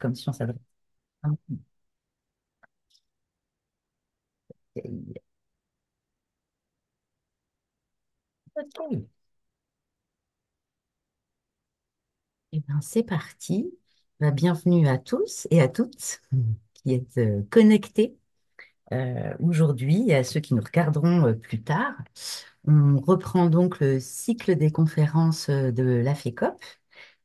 comme si on s'adressait à un conseil. Ok. Eh bien, c'est parti. Bienvenue à tous et à toutes qui êtes connectés aujourd'hui et à ceux qui nous regarderont plus tard. On reprend donc le cycle des conférences de la FECOP.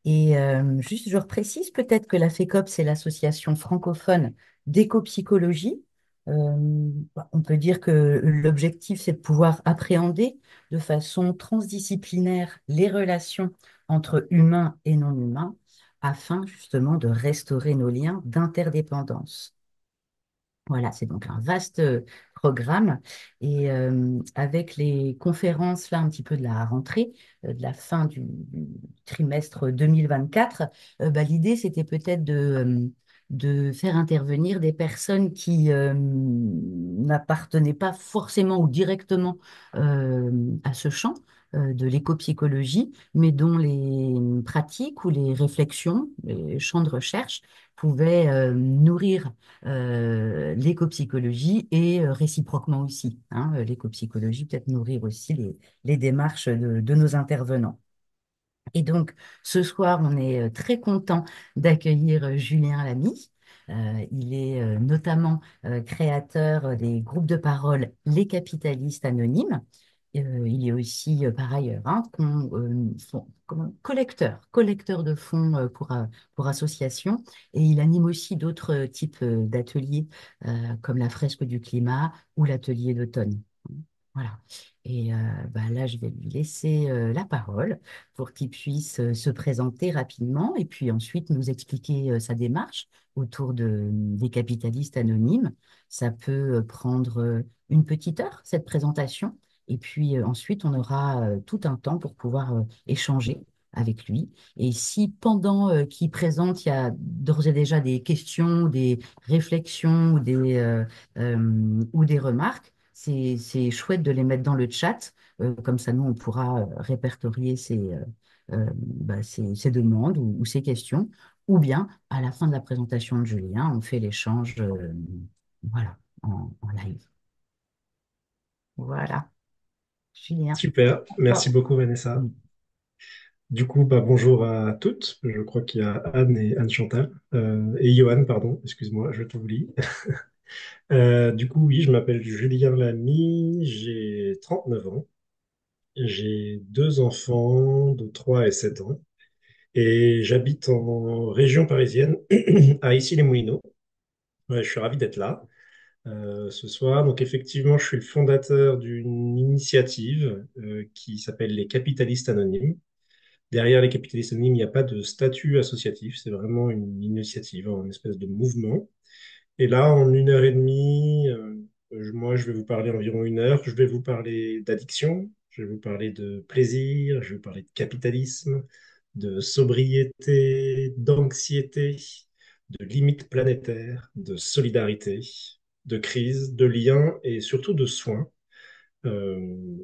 Et juste, je reprécise peut-être que la FECOP, c'est l'association francophone d'éco-psychologie. On peut dire que l'objectif, c'est de pouvoir appréhender de façon transdisciplinaire les relations entre humains et non humains afin justement de restaurer nos liens d'interdépendance. Voilà, c'est donc un vaste programme et avec les conférences là un petit peu de la rentrée, de la fin du trimestre 2024, l'idée c'était peut-être de faire intervenir des personnes qui n'appartenaient pas forcément ou directement à ce champ de l'éco-psychologie, mais dont les pratiques ou les réflexions, les champs de recherche pouvaient nourrir l'éco-psychologie et réciproquement aussi. Hein, l'éco-psychologie peut-être nourrir aussi les démarches de nos intervenants. Et donc, ce soir, on est très content d'accueillir Julien Lamy. Il est notamment créateur des groupes de parole Les Capitalistes Anonymes. Il est aussi, par ailleurs, hein, collecteur de fonds pour associations. Et il anime aussi d'autres types d'ateliers, comme la fresque du climat ou l'atelier d'automne. Voilà. Et là, je vais lui laisser la parole pour qu'il puisse se présenter rapidement et puis ensuite nous expliquer sa démarche autour des capitalistes anonymes. Ça peut prendre une petite heure, cette présentation. Et puis ensuite, on aura tout un temps pour pouvoir échanger avec lui. Et si pendant qu'il présente, il y a d'ores et déjà des questions, des réflexions ou des remarques, c'est chouette de les mettre dans le chat. Comme ça, nous, on pourra répertorier ces demandes ou ces questions. Ou bien, à la fin de la présentation de Julien, on fait l'échange voilà, en live. Voilà. Julien, Super, à merci toi. beaucoup Vanessa. Du coup, bonjour à toutes. Je crois qu'il y a Anne et Anne-Chantal. Et Johan, pardon, excuse-moi, je t'oublie. Du coup, oui, je m'appelle Julien Lamy, j'ai 39 ans, j'ai deux enfants de 3 et 7 ans, et j'habite en région parisienne, à Issy-les-Moulineaux. Ouais, je suis ravi d'être là ce soir. Donc effectivement, je suis le fondateur d'une initiative qui s'appelle les Capitalistes Anonymes. Derrière les capitalistes anonymes, il n'y a pas de statut associatif, c'est vraiment une initiative, une espèce de mouvement. Et là, en 1 heure et demie, moi, je vais vous parler environ 1 heure. Je vais vous parler d'addiction, je vais vous parler de plaisir, je vais vous parler de capitalisme, de sobriété, d'anxiété, de limites planétaires, de solidarité, de crise, de liens et surtout de soins.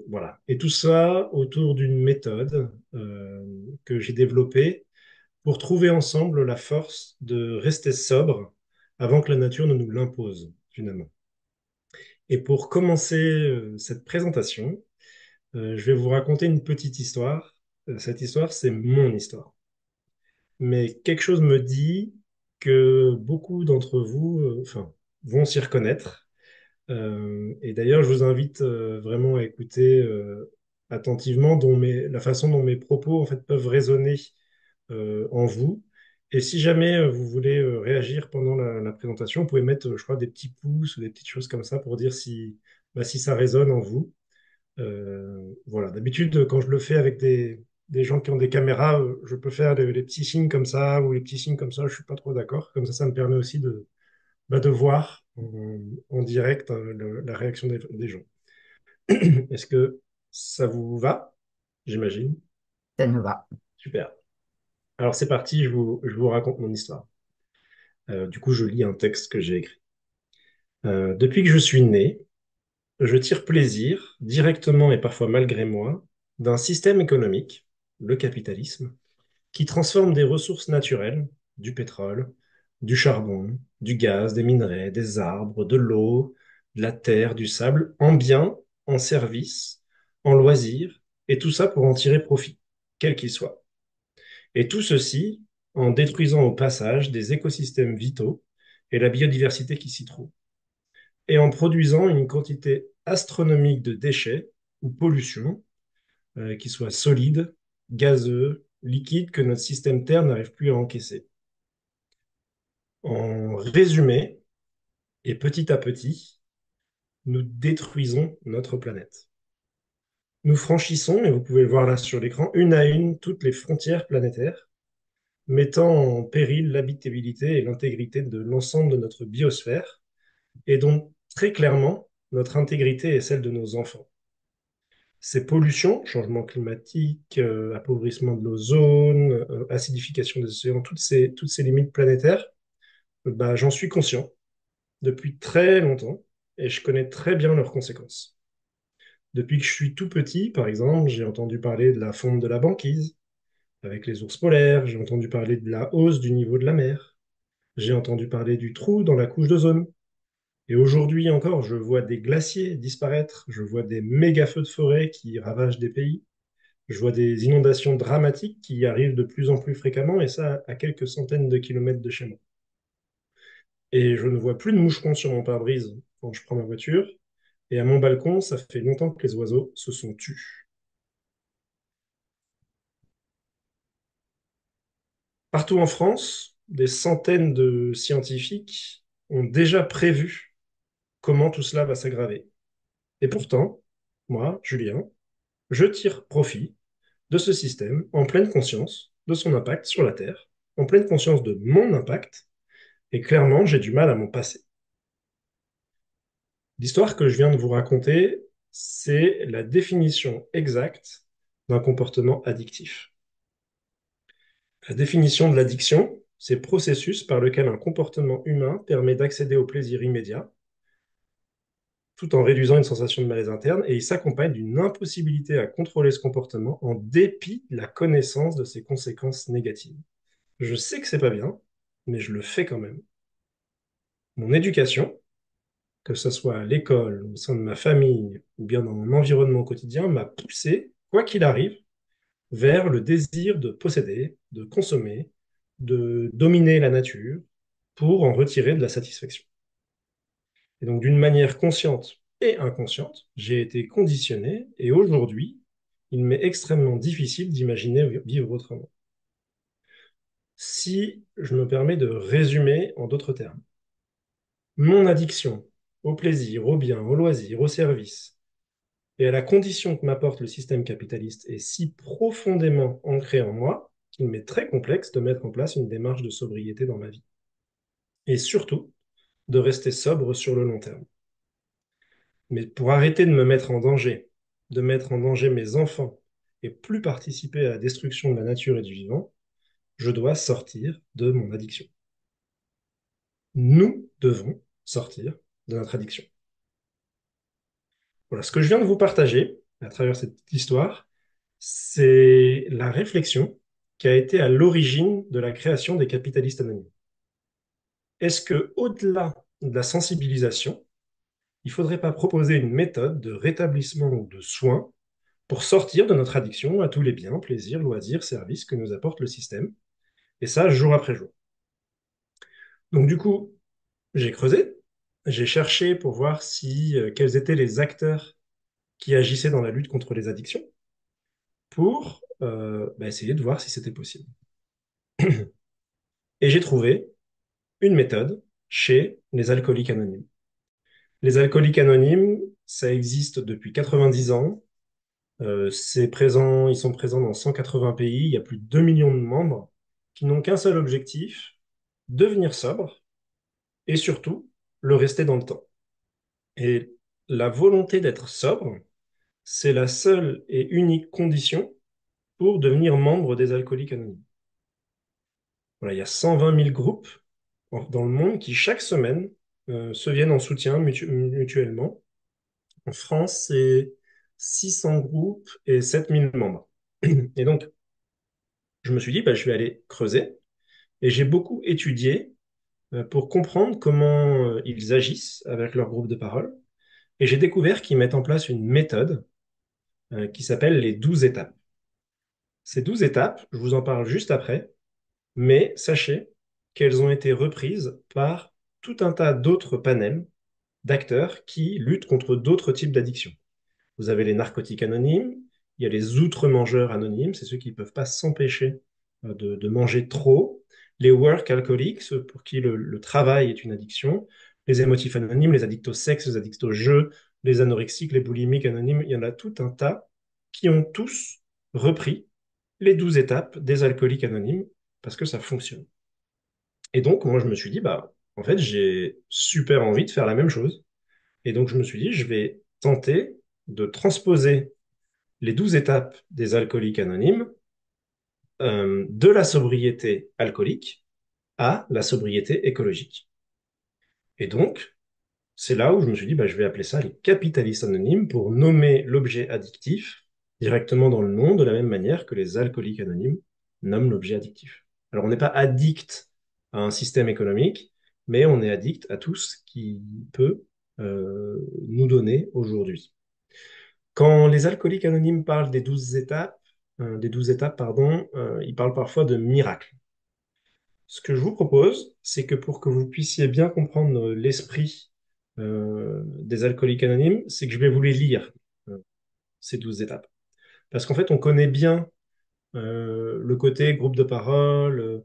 Voilà. Et tout ça autour d'une méthode que j'ai développée pour trouver ensemble la force de rester sobre avant que la nature ne nous l'impose, finalement. Et pour commencer cette présentation, je vais vous raconter une petite histoire. Cette histoire, c'est mon histoire. Mais quelque chose me dit que beaucoup d'entre vous, vont s'y reconnaître. Et d'ailleurs, je vous invite vraiment à écouter attentivement la façon dont mes propos en fait peuvent résonner en vous. Et si jamais vous voulez réagir pendant la présentation, vous pouvez mettre, je crois, des petits pouces ou des petites choses comme ça pour dire si ça résonne en vous. Voilà. D'habitude, quand je le fais avec des gens qui ont des caméras, je peux faire les petits signes comme ça ou les petits signes comme ça. Je suis pas trop d'accord. Comme ça me permet aussi de voir en direct la réaction des gens. Est-ce que ça vous va? J'imagine. Ça nous va. Super. Alors c'est parti, je vous raconte mon histoire. Du coup, je lis un texte que j'ai écrit. Depuis que je suis né, je tire plaisir, directement et parfois malgré moi, d'un système économique, le capitalisme, qui transforme des ressources naturelles, du pétrole, du charbon, du gaz, des minerais, des arbres, de l'eau, de la terre, du sable, en biens, en services, en loisirs, et tout ça pour en tirer profit, quel qu'il soit. Et tout ceci en détruisant au passage des écosystèmes vitaux et la biodiversité qui s'y trouve, et en produisant une quantité astronomique de déchets ou pollution, qui soient solides, gazeux, liquides, que notre système Terre n'arrive plus à encaisser. En résumé, et petit à petit, nous détruisons notre planète. Nous franchissons, et vous pouvez le voir là sur l'écran, une à une toutes les frontières planétaires, mettant en péril l'habitabilité et l'intégrité de l'ensemble de notre biosphère, et donc très clairement notre intégrité et celle de nos enfants. Ces pollutions, changement climatique, appauvrissement de l'ozone, acidification des océans, toutes ces limites planétaires, bah, j'en suis conscient depuis très longtemps et je connais très bien leurs conséquences. Depuis que je suis tout petit, par exemple, j'ai entendu parler de la fonte de la banquise avec les ours polaires, j'ai entendu parler de la hausse du niveau de la mer, j'ai entendu parler du trou dans la couche d'ozone. Et aujourd'hui encore, je vois des glaciers disparaître, je vois des méga feux de forêt qui ravagent des pays, je vois des inondations dramatiques qui arrivent de plus en plus fréquemment, et ça à quelques centaines de kilomètres de chez moi. Et je ne vois plus de moucherons sur mon pare-brise quand je prends ma voiture, et à mon balcon, ça fait longtemps que les oiseaux se sont tus. Partout en France, des centaines de scientifiques ont déjà prévu comment tout cela va s'aggraver. Et pourtant, moi, Julien, je tire profit de ce système en pleine conscience de son impact sur la Terre, en pleine conscience de mon impact, et clairement, j'ai du mal à m'en passer. L'histoire que je viens de vous raconter, c'est la définition exacte d'un comportement addictif. La définition de l'addiction, c'est le processus par lequel un comportement humain permet d'accéder au plaisir immédiat, tout en réduisant une sensation de malaise interne, et il s'accompagne d'une impossibilité à contrôler ce comportement en dépit de la connaissance de ses conséquences négatives. Je sais que c'est pas bien, mais je le fais quand même. Mon éducation, que ce soit à l'école, au sein de ma famille, ou bien dans mon environnement quotidien, m'a poussé, quoi qu'il arrive, vers le désir de posséder, de consommer, de dominer la nature pour en retirer de la satisfaction. Et donc, d'une manière consciente et inconsciente, j'ai été conditionné et aujourd'hui, il m'est extrêmement difficile d'imaginer vivre autrement. Si je me permets de résumer en d'autres termes, mon addiction au plaisir, au bien, au loisir, au service, et à la condition que m'apporte le système capitaliste est si profondément ancrée en moi qu'il m'est très complexe de mettre en place une démarche de sobriété dans ma vie. Et surtout, de rester sobre sur le long terme. Mais pour arrêter de me mettre en danger, de mettre en danger mes enfants et plus participer à la destruction de la nature et du vivant, je dois sortir de mon addiction. Nous devons sortir de notre addiction. Voilà, ce que je viens de vous partager à travers cette histoire, c'est la réflexion qui a été à l'origine de la création des capitalistes anonymes. Est-ce que, au-delà de la sensibilisation, il ne faudrait pas proposer une méthode de rétablissement ou de soins pour sortir de notre addiction à tous les biens, plaisirs, loisirs, services que nous apporte le système, et ça jour après jour. Donc du coup, j'ai creusé, j'ai cherché pour voir si quels étaient les acteurs qui agissaient dans la lutte contre les addictions, pour essayer de voir si c'était possible. Et j'ai trouvé une méthode chez les alcooliques anonymes. Les alcooliques anonymes, ça existe depuis 90 ans. C'est présent, ils sont présents dans 180 pays. Il y a plus de 2 millions de membres qui n'ont qu'un seul objectif, devenir sobre et surtout le rester dans le temps. Et la volonté d'être sobre, c'est la seule et unique condition pour devenir membre des alcooliques anonymes. Voilà, il y a 120 000 groupes dans le monde qui, chaque semaine, se viennent en soutien mutuellement. En France, c'est 600 groupes et 7 000 membres. Et donc, je me suis dit, bah, je vais aller creuser. Et j'ai beaucoup étudié pour comprendre comment ils agissent avec leur groupe de parole. Et j'ai découvert qu'ils mettent en place une méthode qui s'appelle les 12 étapes. Ces 12 étapes, je vous en parle juste après, mais sachez qu'elles ont été reprises par tout un tas d'autres panels d'acteurs qui luttent contre d'autres types d'addictions. Vous avez les narcotiques anonymes, il y a les outre-mangeurs anonymes, c'est ceux qui ne peuvent pas s'empêcher de manger trop, les work alcooliques, ceux pour qui le travail est une addiction, les émotifs anonymes, les addicts au sexe, les addicts au jeu, les anorexiques, les boulimiques anonymes, il y en a tout un tas qui ont tous repris les 12 étapes des alcooliques anonymes parce que ça fonctionne. Et donc, moi, je me suis dit, bah, en fait, j'ai super envie de faire la même chose. Et donc, je me suis dit, je vais tenter de transposer les 12 étapes des alcooliques anonymes de la sobriété alcoolique à la sobriété écologique. Et donc, c'est là où je me suis dit, bah, je vais appeler ça les capitalistes anonymes pour nommer l'objet addictif directement dans le nom, de la même manière que les alcooliques anonymes nomment l'objet addictif. Alors, on n'est pas addict à un système économique, mais on est addict à tout ce qui peut nous donner aujourd'hui. Quand les alcooliques anonymes parlent des 12 étapes, pardon, ils parlent parfois de miracles. Ce que je vous propose, c'est que pour que vous puissiez bien comprendre l'esprit des alcooliques anonymes, c'est que je vais vous les lire, euh, ces 12 étapes. Parce qu'en fait, on connaît bien le côté groupe de parole,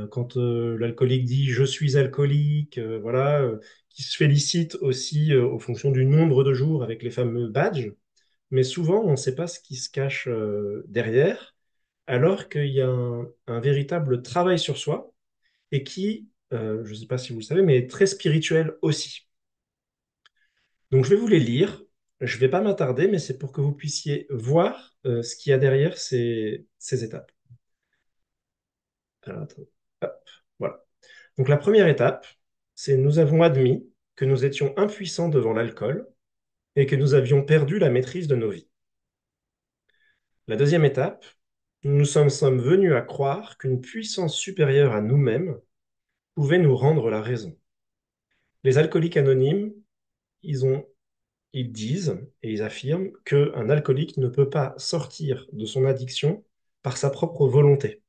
quand l'alcoolique dit je suis alcoolique, voilà, qui se félicite aussi aux fonctions du nombre de jours avec les fameux badges. Mais souvent, on ne sait pas ce qui se cache derrière, alors qu'il y a un véritable travail sur soi et qui, je ne sais pas si vous le savez, mais est très spirituel aussi. Donc, je vais vous les lire. Je ne vais pas m'attarder, mais c'est pour que vous puissiez voir ce qu'il y a derrière ces étapes. Alors, attends. Hop, voilà. Donc, la première étape, c'est nous avons admis que nous étions impuissants devant l'alcool et que nous avions perdu la maîtrise de nos vies. La deuxième étape, nous sommes venus à croire qu'une puissance supérieure à nous-mêmes pouvait nous rendre la raison. Les alcooliques anonymes, ils ont, ils disent et ils affirment qu'un alcoolique ne peut pas sortir de son addiction par sa propre volonté.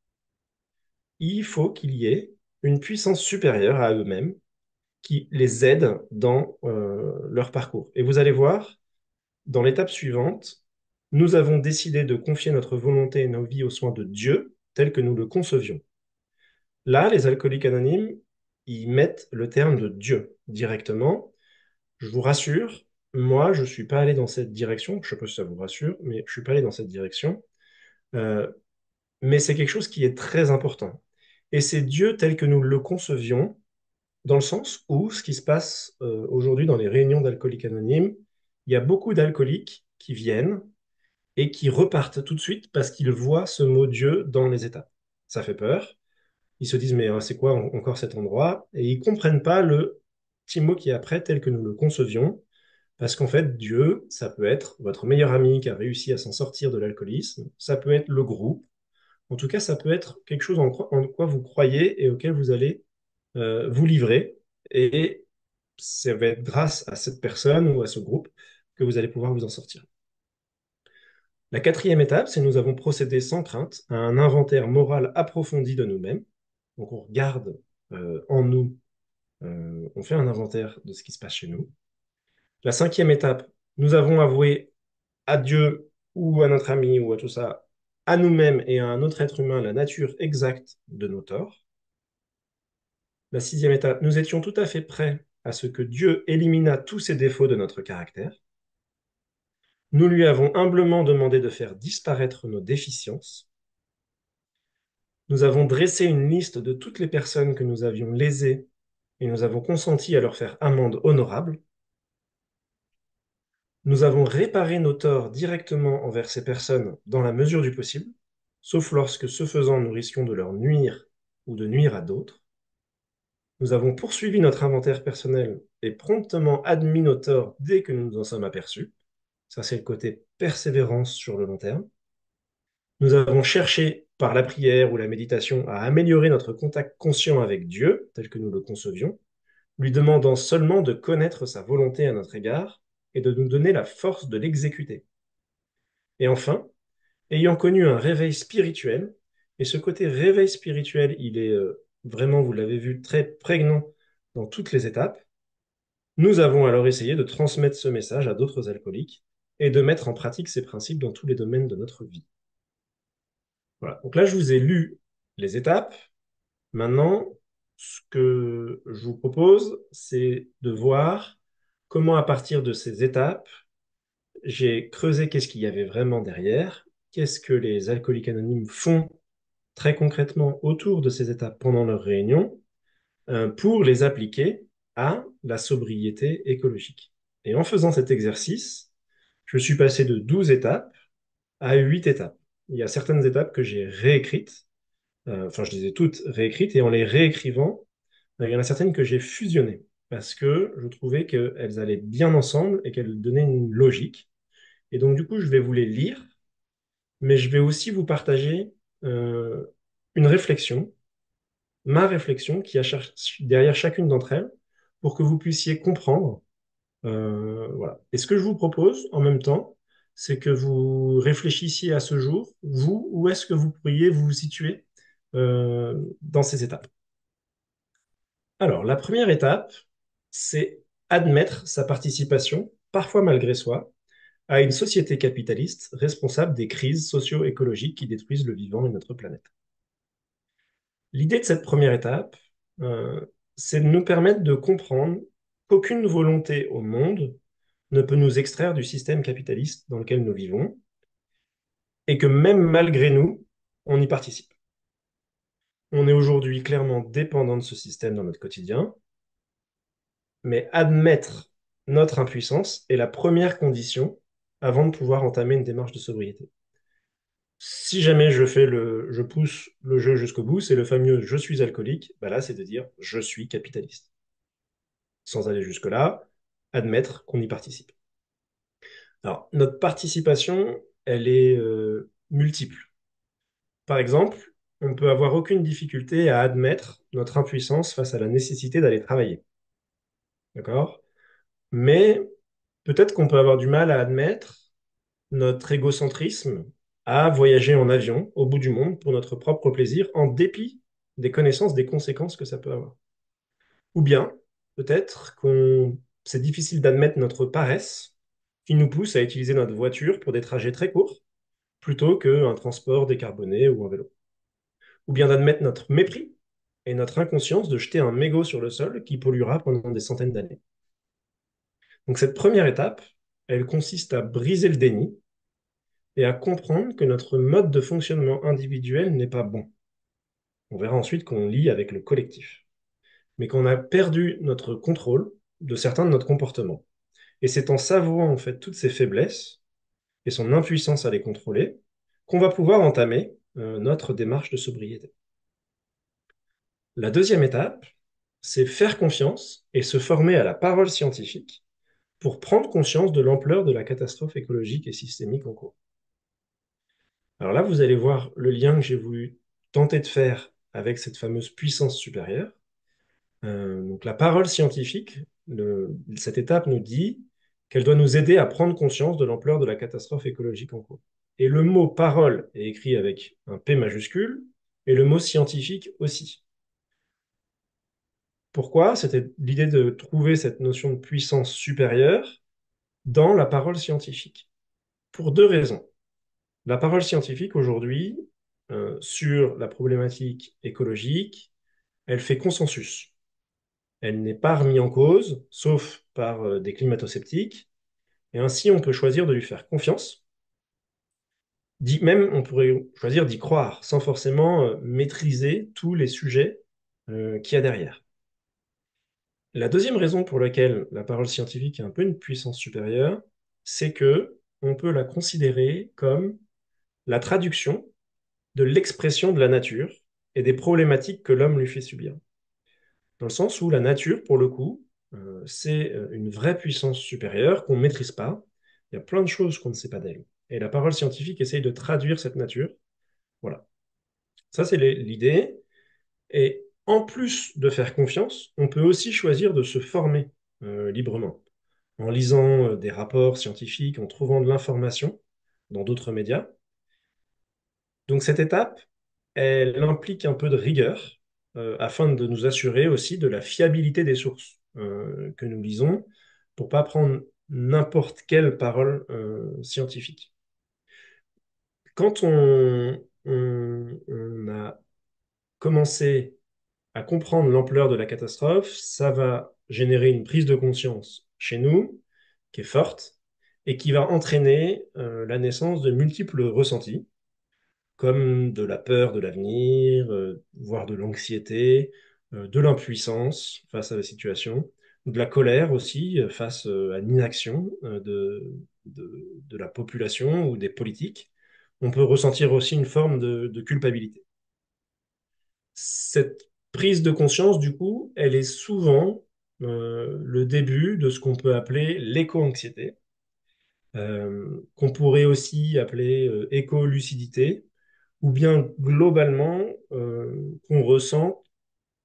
Il faut qu'il y ait une puissance supérieure à eux-mêmes qui les aide dans leur parcours. Et vous allez voir, dans l'étape suivante, nous avons décidé de confier notre volonté et nos vies aux soins de Dieu, tel que nous le concevions. Là, les alcooliques anonymes, ils mettent le terme de Dieu directement. Je vous rassure, moi, je ne suis pas allé dans cette direction. Je ne sais pas si ça vous rassure, mais je ne suis pas allé dans cette direction. Euh, mais c'est quelque chose qui est très important. Et c'est Dieu tel que nous le concevions, dans le sens où ce qui se passe aujourd'hui dans les réunions d'alcooliques anonymes, il y a beaucoup d'alcooliques qui viennent et qui repartent tout de suite parce qu'ils voient ce mot Dieu dans les étapes. Ça fait peur. Ils se disent, mais c'est quoi encore cet endroit? Et ils comprennent pas le petit mot qui est après tel que nous le concevions, parce qu'en fait, Dieu, ça peut être votre meilleur ami qui a réussi à s'en sortir de l'alcoolisme, ça peut être le groupe, en tout cas, ça peut être quelque chose en quoi vous croyez et auquel vous allez vous livrer, et ça va être grâce à cette personne ou à ce groupe que vous allez pouvoir vous en sortir. La quatrième étape, c'est nous avons procédé sans crainte à un inventaire moral approfondi de nous-mêmes. Donc on regarde en nous, on fait un inventaire de ce qui se passe chez nous. La cinquième étape, nous avons avoué à Dieu ou à notre ami ou à tout ça, à nous-mêmes et à un autre être humain, la nature exacte de nos torts. La sixième étape, nous étions tout à fait prêts à ce que Dieu éliminât tous ces défauts de notre caractère. Nous lui avons humblement demandé de faire disparaître nos déficiences. Nous avons dressé une liste de toutes les personnes que nous avions lésées et nous avons consenti à leur faire amende honorable. Nous avons réparé nos torts directement envers ces personnes dans la mesure du possible, sauf lorsque ce faisant nous risquions de leur nuire ou de nuire à d'autres. Nous avons poursuivi notre inventaire personnel et promptement admis nos torts dès que nous nous en sommes aperçus. Ça, c'est le côté persévérance sur le long terme. Nous avons cherché par la prière ou la méditation, à améliorer notre contact conscient avec Dieu, tel que nous le concevions, lui demandant seulement de connaître sa volonté à notre égard et de nous donner la force de l'exécuter. Et enfin, ayant connu un réveil spirituel, et ce côté réveil spirituel, il est vraiment, vous l'avez vu, très prégnant dans toutes les étapes, nous avons alors essayé de transmettre ce message à d'autres alcooliques et de mettre en pratique ces principes dans tous les domaines de notre vie. Voilà. Donc là, je vous ai lu les étapes. Maintenant, ce que je vous propose, c'est de voir comment, à partir de ces étapes, j'ai creusé qu'est-ce qu'il y avait vraiment derrière, qu'est-ce que les alcooliques anonymes font très concrètement autour de ces étapes pendant leurs réunions, pour les appliquer à la sobriété écologique. Et en faisant cet exercice, je suis passé de 12 étapes à 8 étapes. Il y a certaines étapes que j'ai réécrites, enfin je les ai toutes réécrites, et en les réécrivant, il y en a certaines que j'ai fusionnées, parce que je trouvais qu'elles allaient bien ensemble et qu'elles donnaient une logique. Et donc du coup, je vais vous les lire, mais je vais aussi vous partager euh, une réflexion, ma réflexion qui a derrière chacune d'entre elles, pour que vous puissiez comprendre. Voilà. Et ce que je vous propose en même temps, c'est que vous réfléchissiez à ce jour, vous, où est-ce que vous pourriez vous situer dans ces étapes. Alors, la première étape, c'est admettre sa participation, parfois malgré soi, à une société capitaliste responsable des crises socio-écologiques qui détruisent le vivant et notre planète. L'idée de cette première étape, euh, c'est de nous permettre de comprendre qu'aucune volonté au monde ne peut nous extraire du système capitaliste dans lequel nous vivons, et que même malgré nous, on y participe. On est aujourd'hui clairement dépendant de ce système dans notre quotidien, mais admettre notre impuissance est la première condition avant de pouvoir entamer une démarche de sobriété. Si jamais je pousse le jeu jusqu'au bout, c'est le fameux je suis alcoolique, bah là c'est de dire je suis capitaliste. Sans aller jusque-là, admettre qu'on y participe. Alors, notre participation, elle est multiple. Par exemple, on ne peut avoir aucune difficulté à admettre notre impuissance face à la nécessité d'aller travailler. D'accord? Mais peut-être qu'on peut avoir du mal à admettre notre égocentrisme à voyager en avion au bout du monde pour notre propre plaisir, en dépit des connaissances des conséquences que ça peut avoir. Ou bien, peut-être qu'on c'est difficile d'admettre notre paresse qui nous pousse à utiliser notre voiture pour des trajets très courts plutôt qu'un transport décarboné ou un vélo. Ou bien d'admettre notre mépris et notre inconscience de jeter un mégot sur le sol qui polluera pendant des centaines d'années. Donc cette première étape, elle consiste à briser le déni et à comprendre que notre mode de fonctionnement individuel n'est pas bon. On verra ensuite qu'on lie avec le collectif, mais qu'on a perdu notre contrôle de certains de notre comportement. Et c'est en savourant en fait toutes ces faiblesses et son impuissance à les contrôler qu'on va pouvoir entamer notre démarche de sobriété. La deuxième étape, c'est faire confiance et se former à la parole scientifique pour prendre conscience de l'ampleur de la catastrophe écologique et systémique en cours. Alors là, vous allez voir le lien que j'ai voulu tenter de faire avec cette fameuse puissance supérieure. Donc la parole scientifique, cette étape nous dit qu'elle doit nous aider à prendre conscience de l'ampleur de la catastrophe écologique en cours. Et le mot parole est écrit avec un P majuscule et le mot scientifique aussi. Pourquoi? C'était l'idée de trouver cette notion de puissance supérieure dans la parole scientifique. Pour deux raisons. La parole scientifique aujourd'hui, sur la problématique écologique, elle fait consensus. Elle n'est pas remise en cause, sauf par des climato-sceptiques, et ainsi on peut choisir de lui faire confiance. Même on pourrait choisir d'y croire, sans forcément maîtriser tous les sujets qu'il y a derrière. La deuxième raison pour laquelle la parole scientifique a un peu une puissance supérieure, c'est que on peut la considérer comme la traduction de l'expression de la nature et des problématiques que l'homme lui fait subir. Dans le sens où la nature, pour le coup, c'est une vraie puissance supérieure qu'on ne maîtrise pas. Il y a plein de choses qu'on ne sait pas d'elle. Et la parole scientifique essaye de traduire cette nature. Voilà. Ça, c'est l'idée. Et en plus de faire confiance, on peut aussi choisir de se former librement, en lisant des rapports scientifiques, en trouvant de l'information dans d'autres médias. Donc cette étape, elle implique un peu de rigueur afin de nous assurer aussi de la fiabilité des sources que nous lisons pour pas prendre n'importe quelle parole scientifique. Quand on a commencé à comprendre l'ampleur de la catastrophe, ça va générer une prise de conscience chez nous qui est forte et qui va entraîner la naissance de multiples ressentis comme de la peur de l'avenir, voire de l'anxiété, de l'impuissance face à la situation, de la colère aussi face à l'inaction de la population ou des politiques. On peut ressentir aussi une forme de culpabilité. Cette prise de conscience, du coup, elle est souvent le début de ce qu'on peut appeler l'éco-anxiété, qu'on pourrait aussi appeler éco-lucidité, ou bien globalement qu'on ressent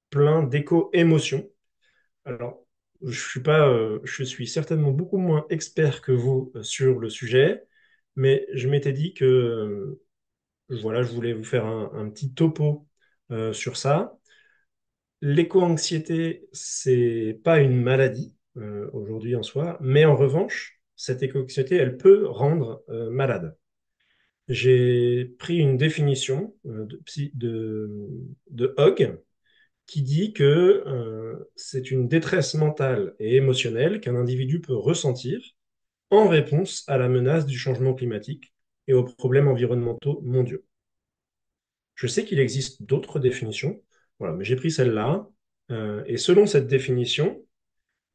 plein d'éco-émotions. Alors, je suis certainement beaucoup moins expert que vous sur le sujet, mais je m'étais dit que voilà, je voulais vous faire un petit topo sur ça. L'éco-anxiété, c'est pas une maladie aujourd'hui en soi, mais en revanche, cette éco-anxiété, elle peut rendre malade. J'ai pris une définition de Hogg qui dit que c'est une détresse mentale et émotionnelle qu'un individu peut ressentir en réponse à la menace du changement climatique et aux problèmes environnementaux mondiaux. Je sais qu'il existe d'autres définitions, voilà, mais j'ai pris celle-là. Et selon cette définition,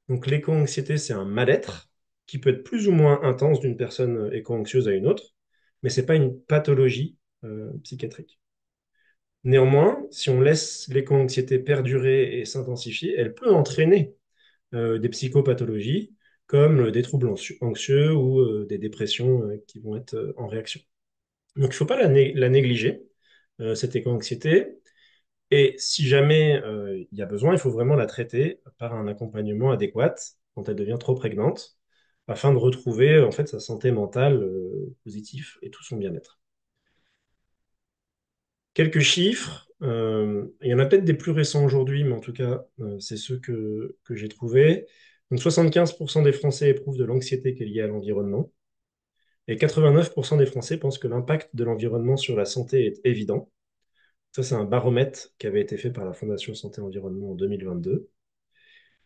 donc l'éco-anxiété, c'est un mal-être qui peut être plus ou moins intense d'une personne éco-anxieuse à une autre, mais c'est pas une pathologie psychiatrique. Néanmoins, si on laisse l'éco-anxiété perdurer et s'intensifier, elle peut entraîner des psychopathologies comme des troubles anxieux ou des dépressions qui vont être en réaction. Donc, il ne faut pas la négliger, cette éco-anxiété. Et si jamais il y a besoin, il faut vraiment la traiter par un accompagnement adéquat quand elle devient trop prégnante, afin de retrouver en fait sa santé mentale positive et tout son bien-être. Quelques chiffres, il y en a peut-être des plus récents aujourd'hui, mais en tout cas, c'est ceux que j'ai trouvés. Donc 75% des Français éprouvent de l'anxiété qui est liée à l'environnement, et 89% des Français pensent que l'impact de l'environnement sur la santé est évident. Ça, c'est un baromètre qui avait été fait par la Fondation Santé Environnement en 2022.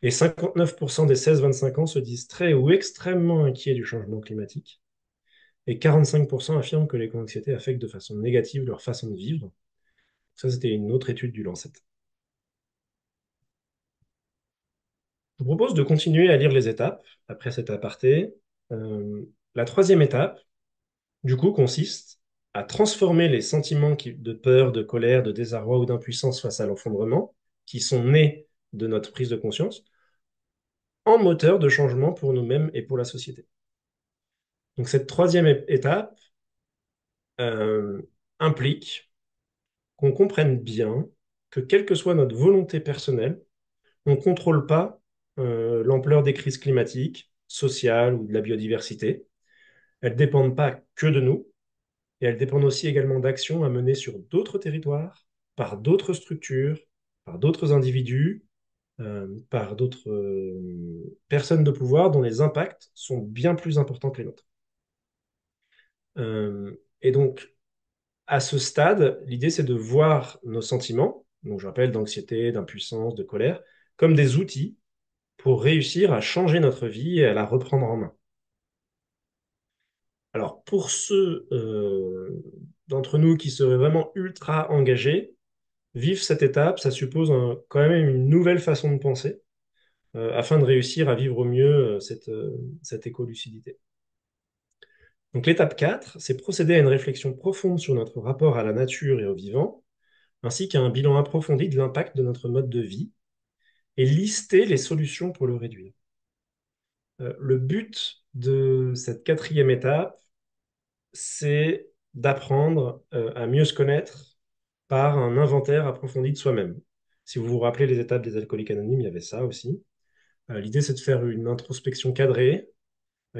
Et 59% des 16-25 ans se disent très ou extrêmement inquiets du changement climatique. Et 45% affirment que l'éco-anxiété affecte de façon négative leur façon de vivre. Ça, c'était une autre étude du Lancet. Je vous propose de continuer à lire les étapes après cet aparté. La troisième étape, du coup, consiste à transformer les sentiments de peur, de colère, de désarroi ou d'impuissance face à l'effondrement, qui sont nés de notre prise de conscience, en moteur de changement pour nous-mêmes et pour la société. Donc cette troisième étape euh, implique qu'on comprenne bien que quelle que soit notre volonté personnelle, on ne contrôle pas l'ampleur des crises climatiques, sociales ou de la biodiversité. Elles ne dépendent pas que de nous, et elles dépendent aussi également d'actions à mener sur d'autres territoires, par d'autres structures, par d'autres individus, par d'autres personnes de pouvoir dont les impacts sont bien plus importants que les nôtres. Et donc, à ce stade, l'idée, c'est de voir nos sentiments, donc je rappelle d'anxiété, d'impuissance, de colère, comme des outils pour réussir à changer notre vie et à la reprendre en main. Alors, pour ceux d'entre nous qui seraient vraiment ultra engagés, vivre cette étape, ça suppose quand même une nouvelle façon de penser afin de réussir à vivre au mieux cette écolucidité. Donc, l'étape 4, c'est procéder à une réflexion profonde sur notre rapport à la nature et au vivant, ainsi qu'à un bilan approfondi de l'impact de notre mode de vie et lister les solutions pour le réduire. Le but de cette quatrième étape, c'est d'apprendre à mieux se connaître, par un inventaire approfondi de soi-même. Si vous vous rappelez les étapes des alcooliques anonymes, il y avait ça aussi. L'idée, c'est de faire une introspection cadrée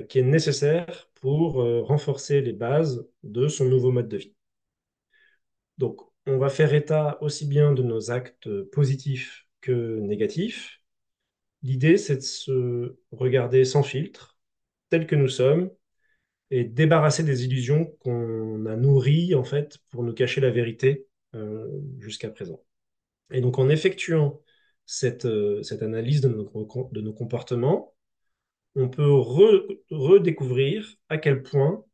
qui est nécessaire pour renforcer les bases de son nouveau mode de vie. Donc, on va faire état aussi bien de nos actes positifs que négatifs. L'idée, c'est de se regarder sans filtre, tel que nous sommes, et débarrasser des illusions qu'on a nourries, en fait, pour nous cacher la vérité jusqu'à présent. Et donc, en effectuant cette analyse de nos comportements, on peut redécouvrir à quel point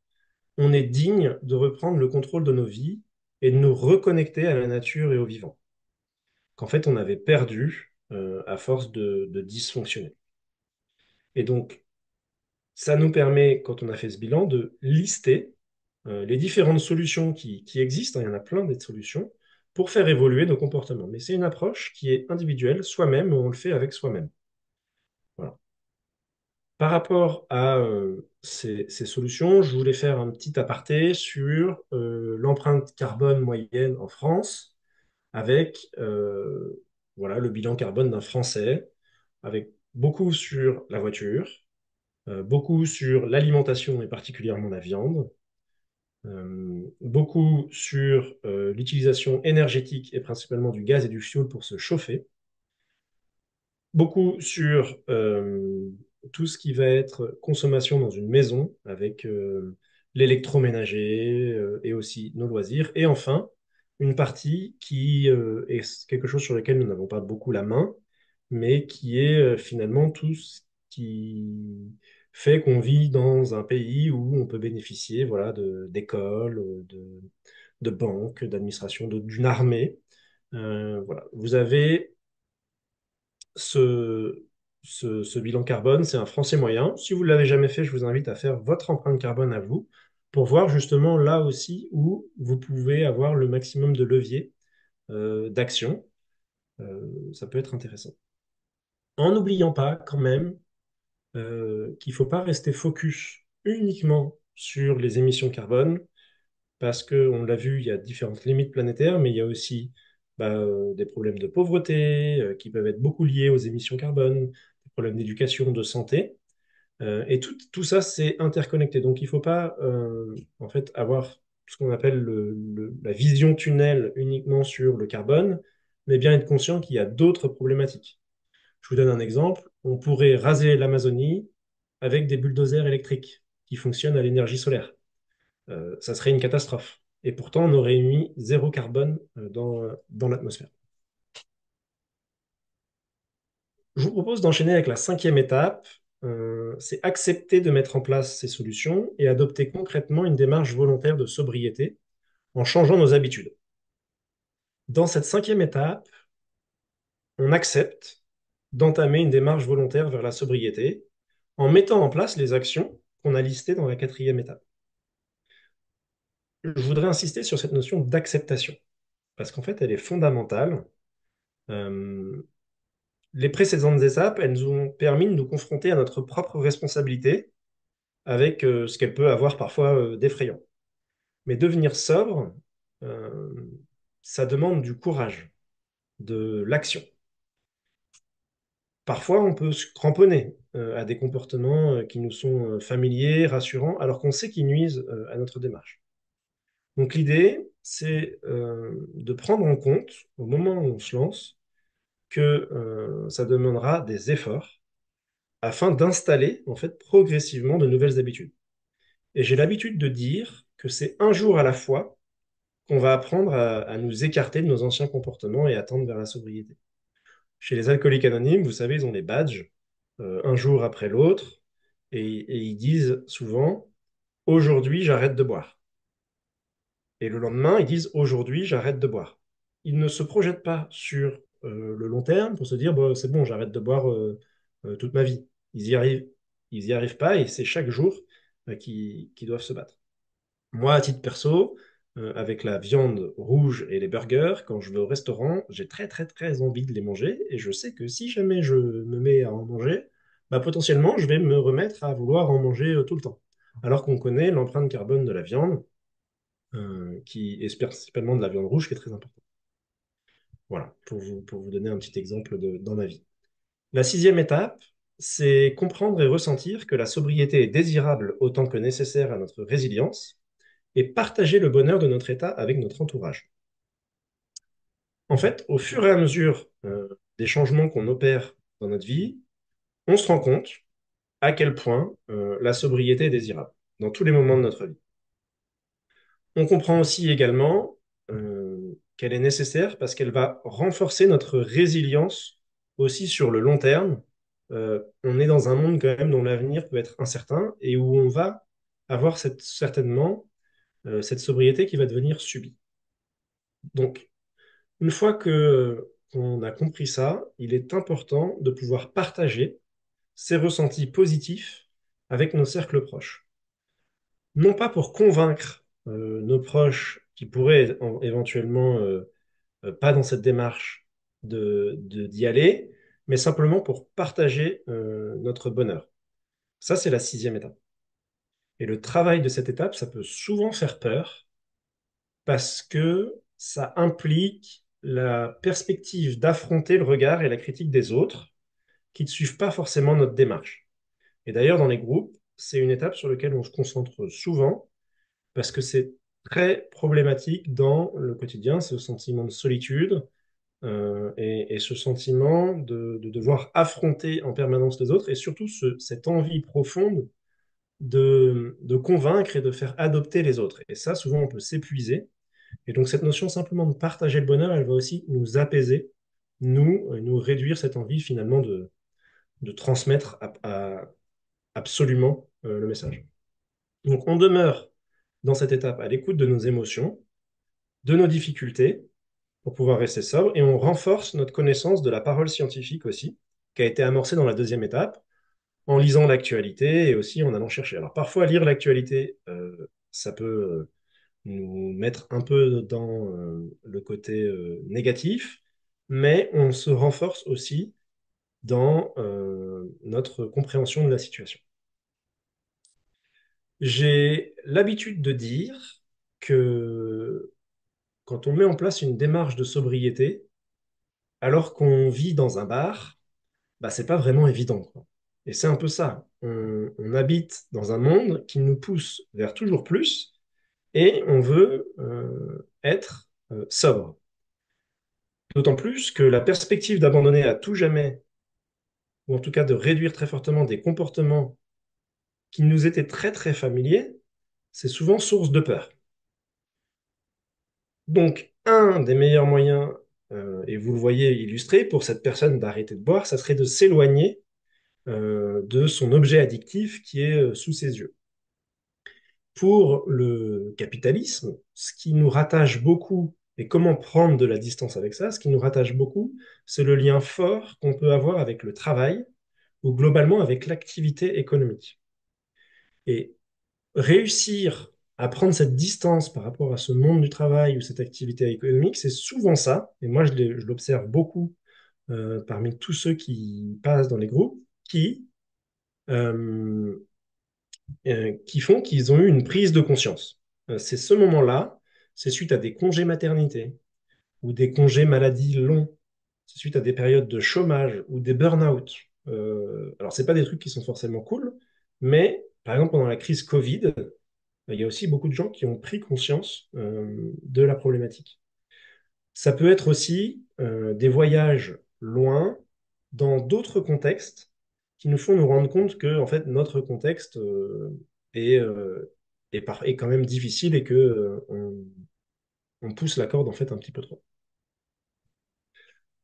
on est digne de reprendre le contrôle de nos vies et de nous reconnecter à la nature et au vivant, qu'en fait on avait perdu à force de dysfonctionner. Et donc, ça nous permet, quand on a fait ce bilan, de lister les différentes solutions qui existent, hein, il y en a plein des solutions, pour faire évoluer nos comportements. Mais c'est une approche qui est individuelle, soi-même, on le fait avec soi-même. Voilà. Par rapport à ces solutions, je voulais faire un petit aparté sur l'empreinte carbone moyenne en France, avec voilà, le bilan carbone d'un Français, avec beaucoup sur la voiture, beaucoup sur l'alimentation et particulièrement la viande, beaucoup sur l'utilisation énergétique et principalement du gaz et du fioul pour se chauffer, beaucoup sur tout ce qui va être consommation dans une maison avec l'électroménager et aussi nos loisirs. Et enfin, une partie qui est quelque chose sur lequel nous n'avons pas beaucoup la main, mais qui est finalement tout ce qui fait qu'on vit dans un pays où on peut bénéficier voilà, d'écoles, de banques, d'administration, d'une armée. Voilà. Vous avez ce, ce bilan carbone, c'est un français moyen. Si vous ne l'avez jamais fait, je vous invite à faire votre empreinte carbone à vous pour voir justement là aussi où vous pouvez avoir le maximum de levier d'action. Ça peut être intéressant. En n'oubliant pas quand même qu'il ne faut pas rester focus uniquement sur les émissions carbone, parce qu'on l'a vu, il y a différentes limites planétaires, mais il y a aussi des problèmes de pauvreté qui peuvent être beaucoup liés aux émissions carbone, des problèmes d'éducation, de santé, et tout ça, c'est interconnecté. Donc, il ne faut pas en fait avoir ce qu'on appelle la vision tunnel uniquement sur le carbone, mais bien être conscient qu'il y a d'autres problématiques. Je vous donne un exemple. On pourrait raser l'Amazonie avec des bulldozers électriques qui fonctionnent à l'énergie solaire. Ça serait une catastrophe. Et pourtant, on aurait émis zéro carbone dans l'atmosphère. Je vous propose d'enchaîner avec la cinquième étape. C'est accepter de mettre en place ces solutions et adopter concrètement une démarche volontaire de sobriété en changeant nos habitudes. Dans cette cinquième étape, on accepte d'entamer une démarche volontaire vers la sobriété en mettant en place les actions qu'on a listées dans la quatrième étape. Je voudrais insister sur cette notion d'acceptation, parce qu'en fait, elle est fondamentale. Euh, les précédentes étapes, elles nous ont permis de nous confronter à notre propre responsabilité avec ce qu'elle peut avoir parfois d'effrayant. Mais devenir sobre, euh, ça demande du courage, de l'action. Parfois, on peut se cramponner à des comportements qui nous sont familiers, rassurants, alors qu'on sait qu'ils nuisent à notre démarche. Donc l'idée, c'est de prendre en compte, au moment où on se lance, que ça demandera des efforts afin d'installer en fait progressivement de nouvelles habitudes. Et j'ai l'habitude de dire que c'est un jour à la fois qu'on va apprendre à nous écarter de nos anciens comportements et à tendre vers la sobriété. Chez les alcooliques anonymes, vous savez, ils ont des badges, un jour après l'autre, et ils disent souvent, aujourd'hui, j'arrête de boire. Et le lendemain, ils disent, aujourd'hui, j'arrête de boire. Ils ne se projettent pas sur le long terme pour se dire, bon, c'est bon, j'arrête de boire toute ma vie. Ils y arrivent pas, et c'est chaque jour qui doivent se battre. Moi, à titre perso, avec la viande rouge et les burgers, quand je vais au restaurant, j'ai très très très envie de les manger et je sais que si jamais je me mets à en manger, bah, potentiellement je vais me remettre à vouloir en manger tout le temps. Alors qu'on connaît l'empreinte carbone de la viande, qui est principalement de la viande rouge, qui est très importante. Voilà, pour vous donner un petit exemple dans ma vie. La sixième étape, c'est comprendre et ressentir que la sobriété est désirable autant que nécessaire à notre résilience et partager le bonheur de notre état avec notre entourage. En fait, au fur et à mesure des changements qu'on opère dans notre vie, on se rend compte à quel point la sobriété est désirable dans tous les moments de notre vie. On comprend aussi également qu'elle est nécessaire parce qu'elle va renforcer notre résilience aussi sur le long terme. On est dans un monde quand même dont l'avenir peut être incertain et où on va avoir certainement cette sobriété qui va devenir subie. Donc, une fois que qu'on a compris ça, il est important de pouvoir partager ces ressentis positifs avec nos cercles proches. Non pas pour convaincre nos proches qui pourraient éventuellement pas dans cette démarche d'y aller, mais simplement pour partager notre bonheur. Ça, c'est la sixième étape. Et le travail de cette étape, ça peut souvent faire peur parce que ça implique la perspective d'affronter le regard et la critique des autres qui ne suivent pas forcément notre démarche. Et d'ailleurs, dans les groupes, c'est une étape sur laquelle on se concentre souvent parce que c'est très problématique dans le quotidien, ce sentiment de solitude et ce sentiment de devoir affronter en permanence les autres et surtout cette envie profonde de convaincre et de faire adopter les autres. Et ça, souvent, on peut s'épuiser. Et donc, cette notion simplement de partager le bonheur, elle va aussi nous apaiser, nous réduire cette envie finalement de transmettre absolument le message. Donc, on demeure dans cette étape à l'écoute de nos émotions, de nos difficultés, pour pouvoir rester sobre, et on renforce notre connaissance de la parole scientifique aussi, qui a été amorcée dans la deuxième étape, en lisant l'actualité et aussi en allant chercher. Alors parfois, lire l'actualité, ça peut nous mettre un peu dans le côté négatif, mais on se renforce aussi dans notre compréhension de la situation. J'ai l'habitude de dire que quand on met en place une démarche de sobriété, alors qu'on vit dans un bar, bah, c'est pas vraiment évident, quoi. Et c'est un peu ça. On habite dans un monde qui nous pousse vers toujours plus et on veut être sobre. D'autant plus que la perspective d'abandonner à tout jamais, ou en tout cas de réduire très fortement des comportements qui nous étaient très très familiers, c'est souvent source de peur. Donc, un des meilleurs moyens, et vous le voyez illustré, pour cette personne d'arrêter de boire, ça serait de s'éloigner de son objet addictif qui est sous ses yeux. Pour le capitalisme, ce qui nous rattache beaucoup, et comment prendre de la distance avec ça, ce qui nous rattache beaucoup, c'est le lien fort qu'on peut avoir avec le travail ou globalement avec l'activité économique. Et réussir à prendre cette distance par rapport à ce monde du travail ou cette activité économique, c'est souvent ça, et moi je l'observe beaucoup parmi tous ceux qui passent dans les groupes, euh, qui font qu'ils ont eu une prise de conscience. C'est ce moment-là, c'est suite à des congés maternité ou des congés maladie longs, c'est suite à des périodes de chômage ou des burn-out. Alors, c'est pas des trucs qui sont forcément cool, mais par exemple, pendant la crise Covid, il y a aussi beaucoup de gens qui ont pris conscience de la problématique. Ça peut être aussi des voyages loin dans d'autres contextes qui nous font nous rendre compte que en fait notre contexte est, est quand même difficile et que on pousse la corde en fait un petit peu trop.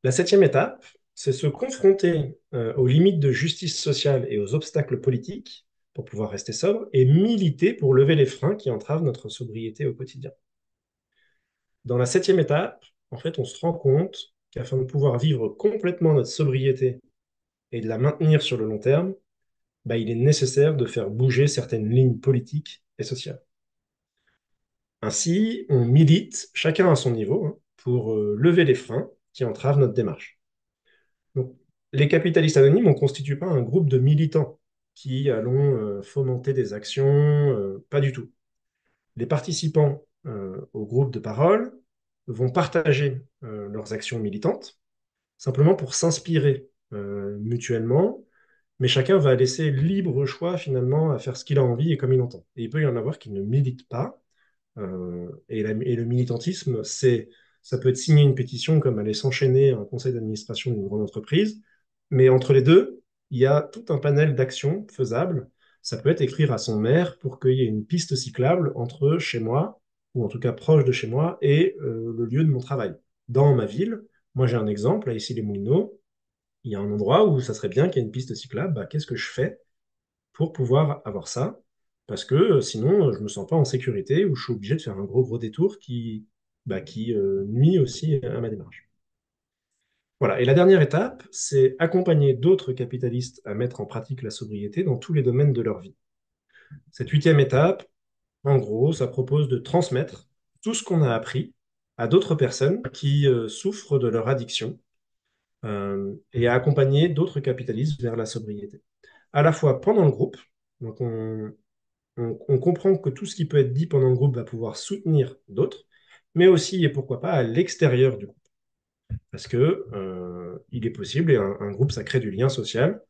La septième étape, c'est se confronter aux limites de justice sociale et aux obstacles politiques pour pouvoir rester sobre et militer pour lever les freins qui entravent notre sobriété au quotidien. Dans la septième étape, en fait, on se rend compte qu'afin de pouvoir vivre complètement notre sobriété et de la maintenir sur le long terme, bah, il est nécessaire de faire bouger certaines lignes politiques et sociales. Ainsi, on milite, chacun à son niveau, hein, pour lever les freins qui entravent notre démarche. Donc, les capitalistes anonymes, on ne constitue pas un groupe de militants qui allons fomenter des actions, pas du tout. Les participants au groupe de parole, vont partager leurs actions militantes, simplement pour s'inspirer mutuellement, mais chacun va laisser libre choix finalement à faire ce qu'il a envie et comme il entend. Et il peut y en avoir qui ne militent pas, et le militantisme, ça peut être signer une pétition comme aller s'enchaîner à un conseil d'administration d'une grande entreprise, mais entre les deux, il y a tout un panel d'actions faisables. Ça peut être écrire à son maire pour qu'il y ait une piste cyclable entre chez moi, ou en tout cas proche de chez moi, et le lieu de mon travail. Dans ma ville, moi j'ai un exemple, à Issy-les-Moulineaux, il y a un endroit où ça serait bien qu'il y ait une piste cyclable. Bah, qu'est-ce que je fais pour pouvoir avoir ça? Parce que sinon, je me sens pas en sécurité ou je suis obligé de faire un gros détour qui nuit aussi à ma démarche. Voilà. Et la dernière étape, c'est accompagner d'autres capitalistes à mettre en pratique la sobriété dans tous les domaines de leur vie. Cette huitième étape, en gros, ça propose de transmettre tout ce qu'on a appris à d'autres personnes qui souffrent de leur addiction et à accompagner d'autres capitalistes vers la sobriété. À la fois pendant le groupe, donc on comprend que tout ce qui peut être dit pendant le groupe va pouvoir soutenir d'autres, mais aussi, et pourquoi pas, à l'extérieur du groupe. Parce que il est possible, et un groupe, ça crée du lien social,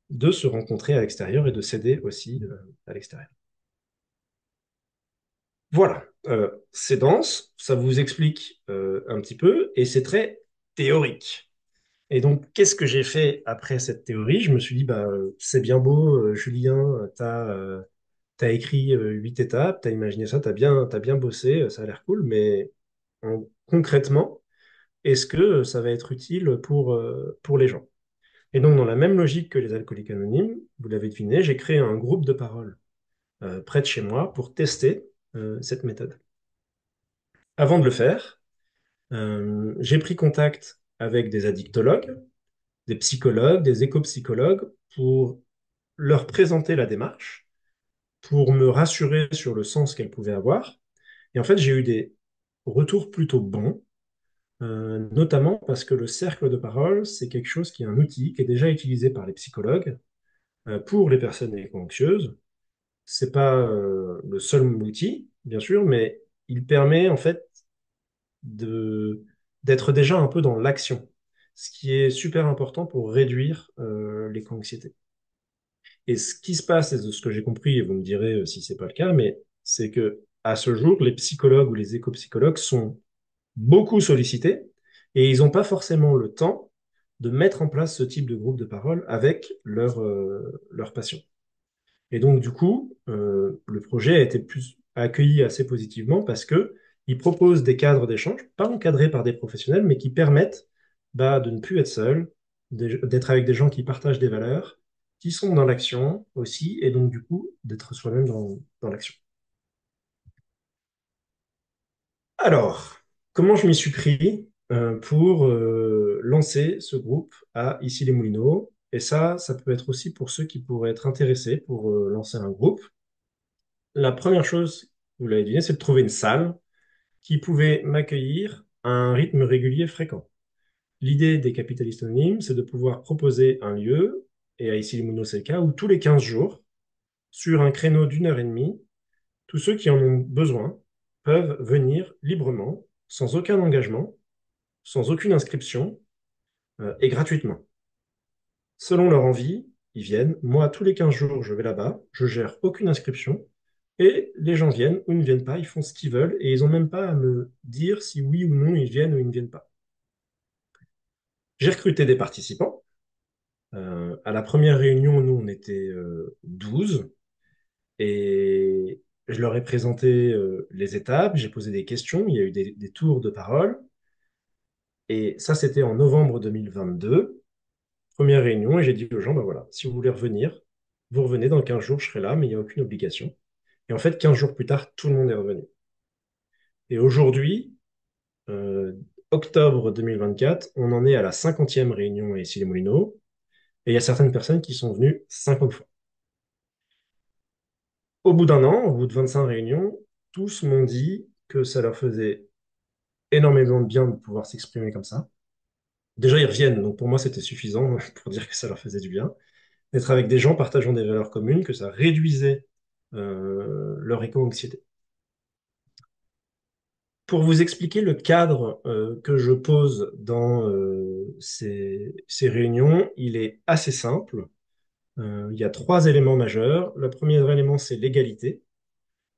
de se rencontrer à l'extérieur et de s'aider aussi à l'extérieur. Voilà, c'est dense, ça vous explique un petit peu, et c'est très théorique. Et donc, qu'est-ce que j'ai fait après cette théorie? Je me suis dit, bah, c'est bien beau, Julien, t'as écrit 8 étapes, t'as imaginé ça, t'as bien bossé, ça a l'air cool, mais concrètement, est-ce que ça va être utile pour les gens? Et donc, dans la même logique que les alcooliques anonymes, vous l'avez deviné, j'ai créé un groupe de parole près de chez moi pour tester cette méthode. Avant de le faire, j'ai pris contact avec des addictologues, des psychologues, des éco-psychologues pour leur présenter la démarche, pour me rassurer sur le sens qu'elle pouvait avoir. Et en fait, j'ai eu des retours plutôt bons, notamment parce que le cercle de parole, c'est quelque chose qui est un outil qui est déjà utilisé par les psychologues pour les personnes éco-anxieuses. C'est pas le seul outil, bien sûr, mais il permet en fait de d'être déjà un peu dans l'action, ce qui est super important pour réduire l'éco-anxiété. Et ce qui se passe, et de ce que j'ai compris, et vous me direz si c'est pas le cas, mais c'est que à ce jour, les psychologues ou les éco-psychologues sont beaucoup sollicités et ils n'ont pas forcément le temps de mettre en place ce type de groupe de parole avec leurs patients. Et donc, du coup, le projet a été plus accueilli assez positivement parce que il propose des cadres d'échange, pas encadrés par des professionnels, mais qui permettent de ne plus être seul, d'être avec des gens qui partagent des valeurs, qui sont dans l'action aussi, et donc, du coup, d'être soi-même dans l'action. Alors, comment je m'y suis pris pour lancer ce groupe à Issy-les-Moulineaux? Et ça peut être aussi pour ceux qui pourraient être intéressés pour lancer un groupe. La première chose, vous l'avez deviné, c'est de trouver une salle qui pouvait m'accueillir à un rythme régulier fréquent. L'idée des capitalistes anonymes, c'est de pouvoir proposer un lieu, et à Issy-les-Moulineaux, c'est le cas, où tous les 15 jours, sur un créneau d'1 heure et demie, tous ceux qui en ont besoin peuvent venir librement, sans aucun engagement, sans aucune inscription et gratuitement. Selon leur envie, ils viennent. Moi, tous les 15 jours, je vais là-bas, je gère aucune inscription et les gens viennent ou ne viennent pas, ils font ce qu'ils veulent et ils n'ont même pas à me dire si oui ou non ils viennent ou ils ne viennent pas. J'ai recruté des participants. À la première réunion, nous, on était 12 et je leur ai présenté les étapes, j'ai posé des questions, il y a eu des tours de parole. Et ça, c'était en novembre 2022, première réunion, et j'ai dit aux gens, ben voilà, si vous voulez revenir, vous revenez dans 15 jours, je serai là, mais il n'y a aucune obligation. Et en fait, 15 jours plus tard, tout le monde est revenu. Et aujourd'hui, euh, octobre 2024, on en est à la 50e réunion ici les Moulineaux, et il y a certaines personnes qui sont venues 50 fois. Au bout d'un an, au bout de 25 réunions, tous m'ont dit que ça leur faisait énormément de bien de pouvoir s'exprimer comme ça. Déjà, ils reviennent, donc pour moi, c'était suffisant pour dire que ça leur faisait du bien. D'être avec des gens partageant des valeurs communes, que ça réduisait leur éco-anxiété. Pour vous expliquer le cadre que je pose dans ces réunions, il est assez simple. Il y a trois éléments majeurs. Le premier élément, c'est l'égalité.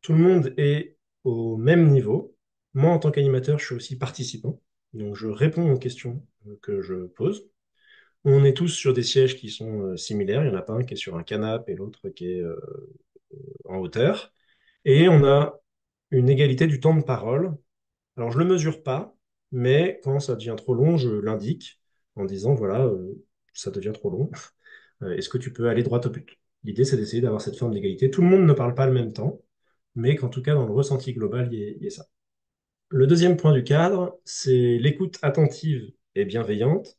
Tout le monde est au même niveau. Moi, en tant qu'animateur, je suis aussi participant. Donc, je réponds aux questions que je pose. On est tous sur des sièges qui sont similaires. Il n'y en a pas un qui est sur un canapé et l'autre qui est en hauteur. Et on a une égalité du temps de parole. Alors, je ne le mesure pas, mais quand ça devient trop long, je l'indique en disant, voilà, ça devient trop long. Est-ce que tu peux aller droit au but? L'idée, c'est d'essayer d'avoir cette forme d'égalité. Tout le monde ne parle pas le même temps, mais qu'en tout cas, dans le ressenti global, il y ait ça. Le deuxième point du cadre, c'est l'écoute attentive et bienveillante,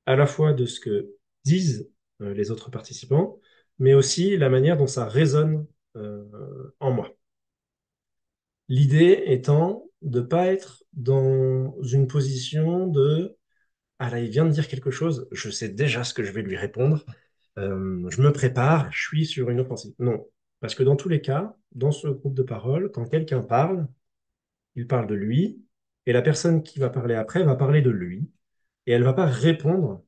à la fois de ce que disent les autres participants, mais aussi la manière dont ça résonne euh, en moi. L'idée étant de ne pas être dans une position de ah là, il vient de dire quelque chose, je sais déjà ce que je vais lui répondre, je me prépare, je suis sur une offensive. Non, parce que dans tous les cas, dans ce groupe de parole, quand quelqu'un parle, il parle de lui, et la personne qui va parler après va parler de lui, et elle va pas répondre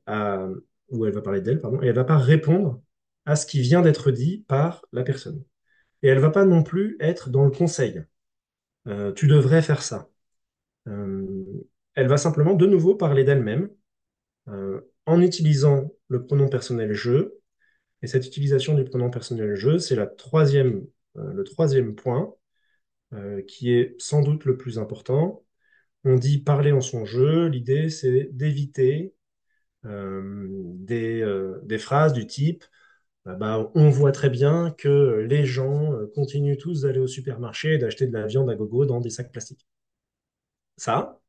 à, ou elle va parler d'elle, pardon, et elle va pas répondre à ce qui vient d'être dit par la personne. Et elle va pas non plus être dans le conseil. Tu devrais faire ça. Euh, Elle va simplement de nouveau parler d'elle-même en utilisant le pronom personnel je. Et cette utilisation du pronom personnel je, c'est le troisième point qui est sans doute le plus important. On dit parler en son jeu. L'idée, c'est d'éviter des phrases du type bah, on voit très bien que les gens continuent tous d'aller au supermarché et d'acheter de la viande à gogo dans des sacs plastiques. Ça,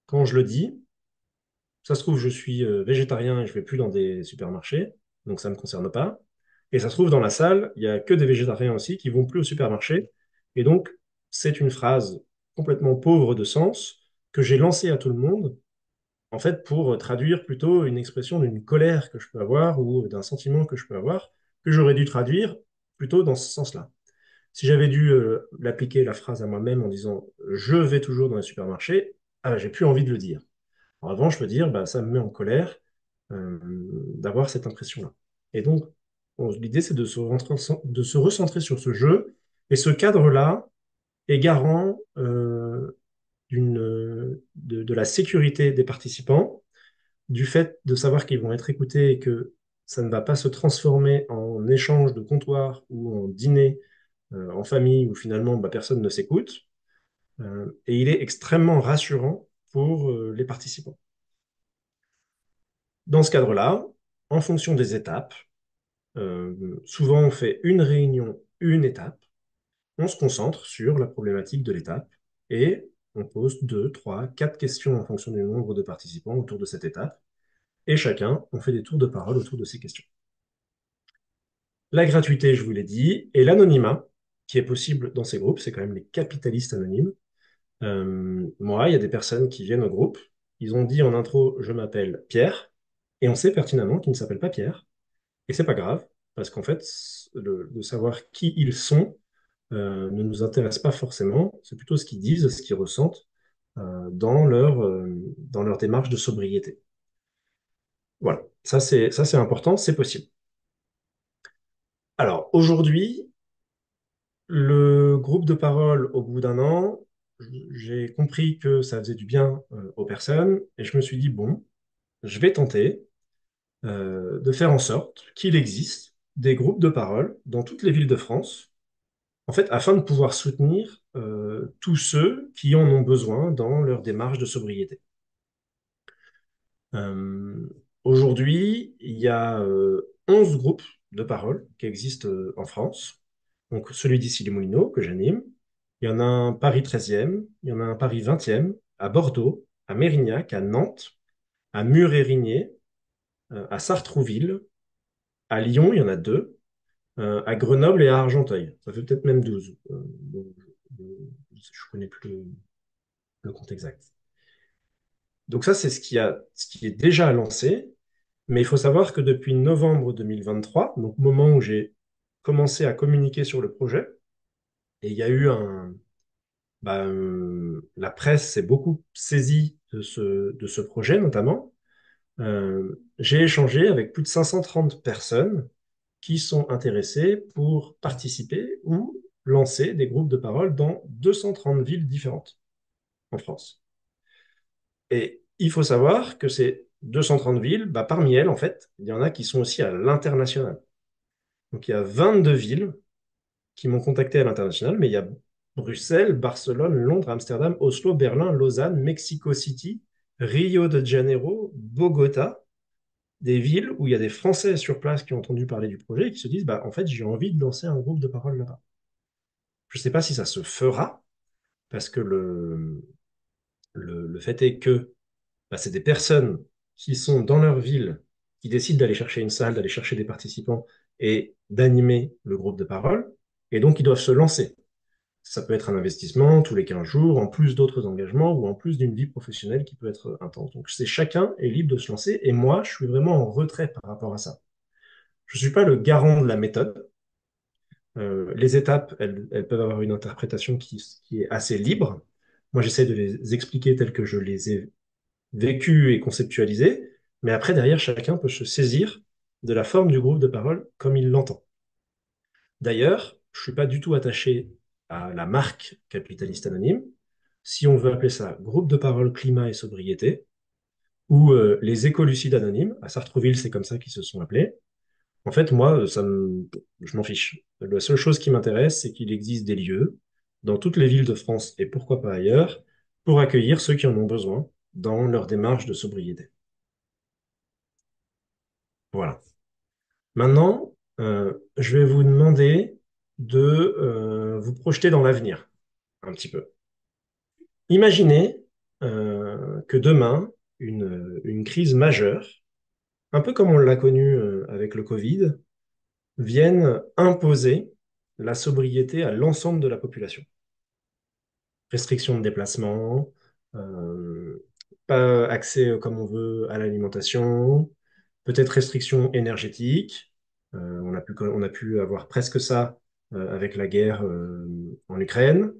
quand je le dis, ça se trouve, je suis végétarien et je vais plus dans des supermarchés, donc ça ne me concerne pas. Et ça se trouve, dans la salle, il y a que des végétariens aussi qui vont plus au supermarché. Et donc, c'est une phrase complètement pauvre de sens que j'ai lancée à tout le monde, en fait, pour traduire plutôt une expression d'une colère que je peux avoir ou d'un sentiment que je peux avoir, que j'aurais dû traduire plutôt dans ce sens-là. Si j'avais dû l'appliquer la phrase à moi-même en disant je vais toujours dans les supermarchés, ah, j'ai plus envie de le dire. En revanche, je peux dire, bah, ça me met en colère d'avoir cette impression-là. Et donc, l'idée, c'est de se recentrer sur ce jeu. Et ce cadre-là est garant de la sécurité des participants, du fait de savoir qu'ils vont être écoutés et que ça ne va pas se transformer en échange de comptoir ou en dîner en famille où finalement bah, personne ne s'écoute. Et il est extrêmement rassurant pour les participants. Dans ce cadre-là, en fonction des étapes, souvent on fait une réunion, une étape, on se concentre sur la problématique de l'étape et on pose deux, trois, quatre questions en fonction du nombre de participants autour de cette étape. Et chacun, on fait des tours de parole autour de ces questions. La gratuité, je vous l'ai dit, et l'anonymat, qui est possible dans ces groupes, c'est quand même les capitalistes anonymes. Moi, il y a des personnes qui viennent au groupe, ils ont dit en intro, je m'appelle Pierre, et on sait pertinemment qu'ils ne s'appellent pas Pierre. Et c'est pas grave, parce qu'en fait, de savoir qui ils sont ne nous intéresse pas forcément. C'est plutôt ce qu'ils disent, ce qu'ils ressentent dans leur démarche de sobriété. Voilà, ça c'est important, c'est possible. Alors aujourd'hui, le groupe de parole, au bout d'un an, j'ai compris que ça faisait du bien aux personnes, et je me suis dit bon, je vais tenter de faire en sorte qu'il existe des groupes de parole dans toutes les villes de France en fait, afin de pouvoir soutenir tous ceux qui en ont besoin dans leur démarche de sobriété. Euh, Aujourd'hui, il y a 11 groupes de parole qui existent en France. Donc, celui d'ici les Moulineaux, que j'anime. Il y en a un Paris 13e, il y en a un Paris 20e, à Bordeaux, à Mérignac, à Nantes, à Mur-et-Rigné, à Sartrouville, à Lyon, il y en a deux, à Grenoble et à Argenteuil. Ça fait peut-être même 12. Je connais plus le compte exact. Donc ça, c'est ce qui est déjà lancé, mais il faut savoir que depuis novembre 2023, donc moment où j'ai commencé à communiquer sur le projet, et il y a eu la presse s'est beaucoup saisie de ce projet notamment. J'ai échangé avec plus de 530 personnes qui sont intéressées pour participer ou lancer des groupes de parole dans 230 villes différentes en France. Et il faut savoir que ces 230 villes, parmi elles, en fait, il y en a qui sont aussi à l'international. Donc il y a 22 villes qui m'ont contacté à l'international, mais il y a Bruxelles, Barcelone, Londres, Amsterdam, Oslo, Berlin, Lausanne, Mexico City, Rio de Janeiro, Bogota, des villes où il y a des Français sur place qui ont entendu parler du projet et qui se disent, en fait, j'ai envie de lancer un groupe de parole là-bas. Je ne sais pas si ça se fera, parce que le fait est que c'est des personnes qui sont dans leur ville, qui décident d'aller chercher une salle, d'aller chercher des participants et d'animer le groupe de parole, et donc ils doivent se lancer. Ça peut être un investissement tous les 15 jours, en plus d'autres engagements ou en plus d'une vie professionnelle qui peut être intense. Donc c'est chacun est libre de se lancer et moi, je suis vraiment en retrait par rapport à ça. Je ne suis pas le garant de la méthode. Les étapes, elles peuvent avoir une interprétation qui est assez libre. Moi, j'essaie de les expliquer telles que je les ai vécues et conceptualisées, mais après, derrière, chacun peut se saisir de la forme du groupe de parole comme il l'entend. D'ailleurs, je ne suis pas du tout attaché à la marque Capitaliste Anonyme. Si on veut appeler ça groupe de parole climat et sobriété, ou les écolucides anonymes, à Sartrouville, c'est comme ça qu'ils se sont appelés. En fait, moi, je m'en fiche. La seule chose qui m'intéresse, c'est qu'il existe des lieux dans toutes les villes de France et pourquoi pas ailleurs pour accueillir ceux qui en ont besoin dans leur démarche de sobriété. Voilà. Maintenant, je vais vous demander de vous projeter dans l'avenir un petit peu. Imaginez que demain, une crise majeure, un peu comme on l'a connu avec le Covid, vienne imposer la sobriété à l'ensemble de la population. Restriction de déplacement, euh, pas accès comme on veut à l'alimentation, peut-être restriction énergétique. On a pu avoir presque ça avec la guerre en Ukraine.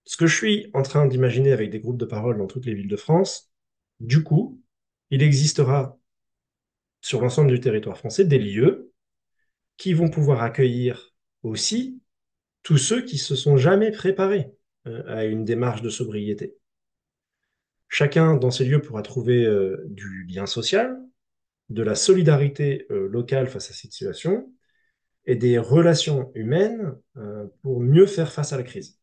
Ce que je suis en train d'imaginer avec des groupes de parole dans toutes les villes de France, du coup, il existera sur l'ensemble du territoire français des lieux qui vont pouvoir accueillir aussi tous ceux qui se sont jamais préparés à une démarche de sobriété. Chacun dans ces lieux pourra trouver du lien social, de la solidarité locale face à cette situation et des relations humaines pour mieux faire face à la crise.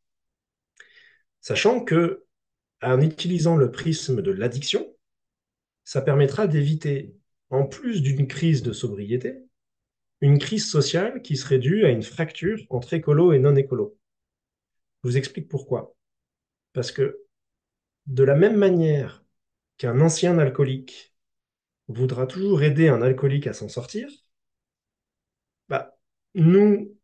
Sachant que, en utilisant le prisme de l'addiction, ça permettra d'éviter, en plus d'une crise de sobriété, une crise sociale qui serait due à une fracture entre écolo et non écolo. Je vous explique pourquoi. Parce que de la même manière qu'un ancien alcoolique voudra toujours aider un alcoolique à s'en sortir, bah, nous,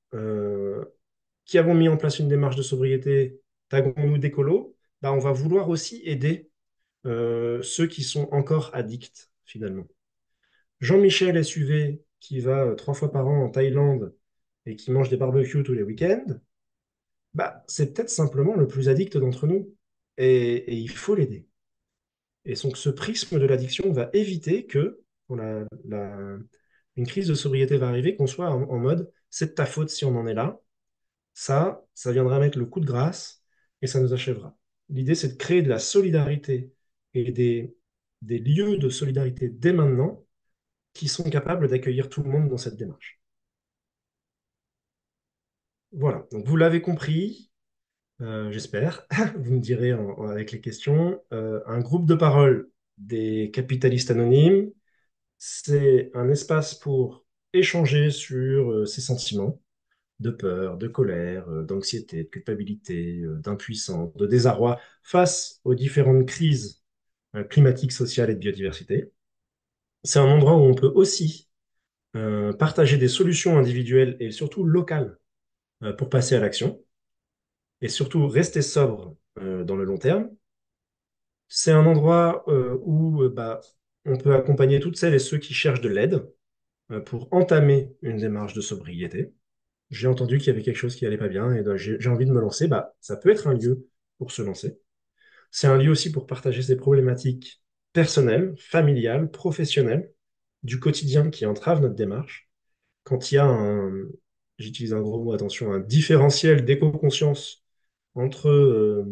qui avons mis en place une démarche de sobriété, tagons-nous d'écolo, on va vouloir aussi aider ceux qui sont encore addicts, finalement. Jean-Michel SUV, qui va 3 fois par an en Thaïlande et qui mange des barbecues tous les week-ends, c'est peut-être simplement le plus addict d'entre nous. Et il faut l'aider. Et donc ce prisme de l'addiction va éviter que, quand une crise de sobriété va arriver, qu'on soit en mode c'est de ta faute si on en est là. Ça viendra mettre le coup de grâce et ça nous achèvera. L'idée, c'est de créer de la solidarité et des lieux de solidarité dès maintenant qui sont capables d'accueillir tout le monde dans cette démarche. Voilà, donc vous l'avez compris, j'espère. Vous me direz avec les questions. Un groupe de parole des capitalistes anonymes, c'est un espace pour échanger sur ses sentiments de peur, de colère, d'anxiété, de culpabilité, d'impuissance, de désarroi face aux différentes crises climatiques, sociales et de biodiversité. C'est un endroit où on peut aussi partager des solutions individuelles et surtout locales pour passer à l'action et surtout rester sobre dans le long terme. C'est un endroit où on peut accompagner toutes celles et ceux qui cherchent de l'aide pour entamer une démarche de sobriété. j'ai entendu qu'il y avait quelque chose qui allait pas bien et donc j'ai envie de me lancer, bah, ça peut être un lieu pour se lancer. C'est un lieu aussi pour partager ses problématiques personnelles, familiales, professionnelles, du quotidien qui entravent notre démarche. Quand il y a j'utilise un gros mot, attention, un différentiel d'éco-conscience entre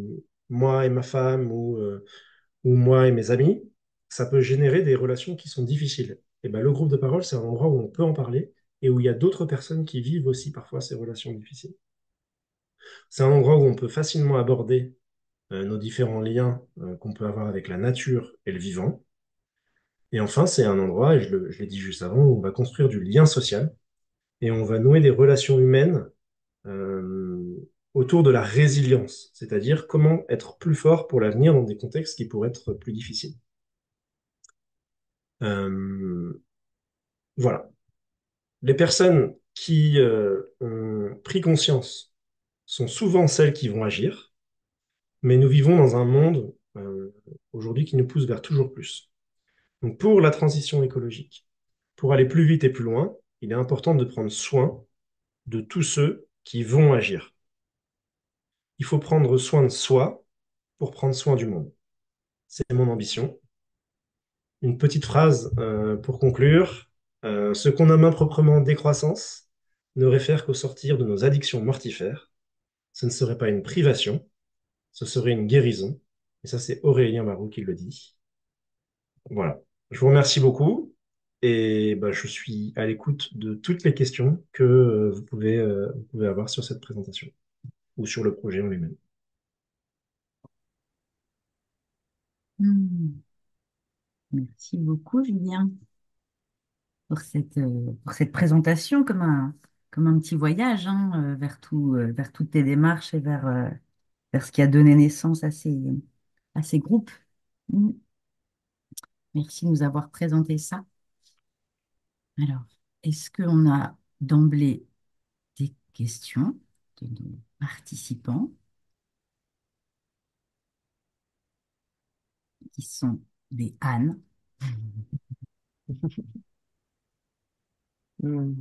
moi et ma femme ou moi et mes amis, ça peut générer des relations qui sont difficiles. Et ben, le groupe de parole, c'est un endroit où on peut en parler et où il y a d'autres personnes qui vivent aussi parfois ces relations difficiles. C'est un endroit où on peut facilement aborder nos différents liens qu'on peut avoir avec la nature et le vivant. Et enfin, c'est un endroit, et je l'ai dit juste avant, où on va construire du lien social et on va nouer des relations humaines euh, autour de la résilience, c'est-à-dire comment être plus fort pour l'avenir dans des contextes qui pourraient être plus difficiles. Euh, voilà. Les personnes qui ont pris conscience sont souvent celles qui vont agir, mais nous vivons dans un monde aujourd'hui qui nous pousse vers toujours plus. Donc pour la transition écologique, pour aller plus vite et plus loin, il est important de prendre soin de tous ceux qui vont agir. Il faut prendre soin de soi pour prendre soin du monde. C'est mon ambition. Une petite phrase pour conclure. Ce qu'on nomme improprement décroissance ne réfère qu'au sortir de nos addictions mortifères. Ce ne serait pas une privation, ce serait une guérison. Et ça, c'est Aurélien Barraud qui le dit. Voilà. Je vous remercie beaucoup et bah, je suis à l'écoute de toutes les questions que vous pouvez avoir sur cette présentation ou sur le projet en lui-même. Hmm. Merci beaucoup, Julien, pour cette présentation comme un petit voyage hein, vers toutes tes démarches et vers ce qui a donné naissance à ces groupes. Hmm. Merci de nous avoir présenté ça. Alors, est-ce qu'on a d'emblée des questions de nos participants qui sont des Anne? Hmm.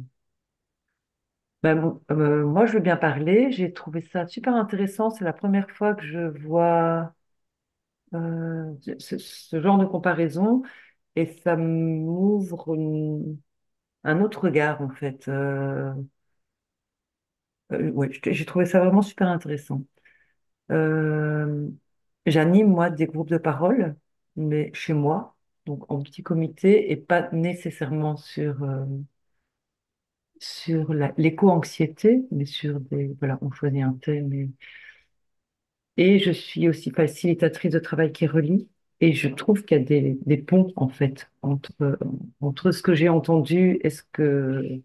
Moi, je veux bien parler. J'ai trouvé ça super intéressant. C'est la première fois que je vois ce genre de comparaison et ça m'ouvre un autre regard, en fait. Ouais, j'ai trouvé ça vraiment super intéressant. Euh, J'anime, moi, des groupes de parole, mais chez moi, donc en petit comité et pas nécessairement sur l'éco-anxiété, mais sur des... Voilà, on choisit un thème. Et je suis aussi facilitatrice de travail qui relie. Et je trouve qu'il y a des ponts, en fait, entre ce que j'ai entendu et ce que...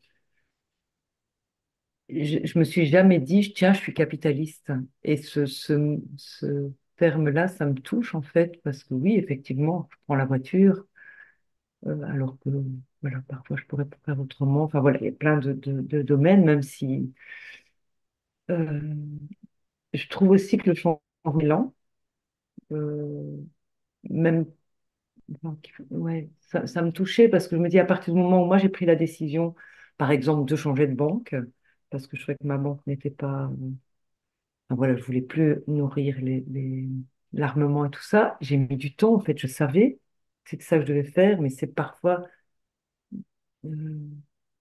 Je me suis jamais dit, tiens, je suis capitaliste. Et ce terme-là, ça me touche, en fait, parce que oui, effectivement, je prends la voiture, alors que, voilà, parfois, je pourrais faire autrement. Enfin, voilà, il y a plein de domaines, même si euh, je trouve aussi que le changement est lent. Euh, même Donc, ouais, ça me touchait parce que je me dis, à partir du moment où moi j'ai pris la décision, par exemple, de changer de banque, parce que je trouvais que ma banque n'était pas. Enfin, voilà, je voulais plus nourrir l'armement et tout ça. J'ai mis du temps, en fait, je savais que c'est ça que je devais faire, mais c'est euh,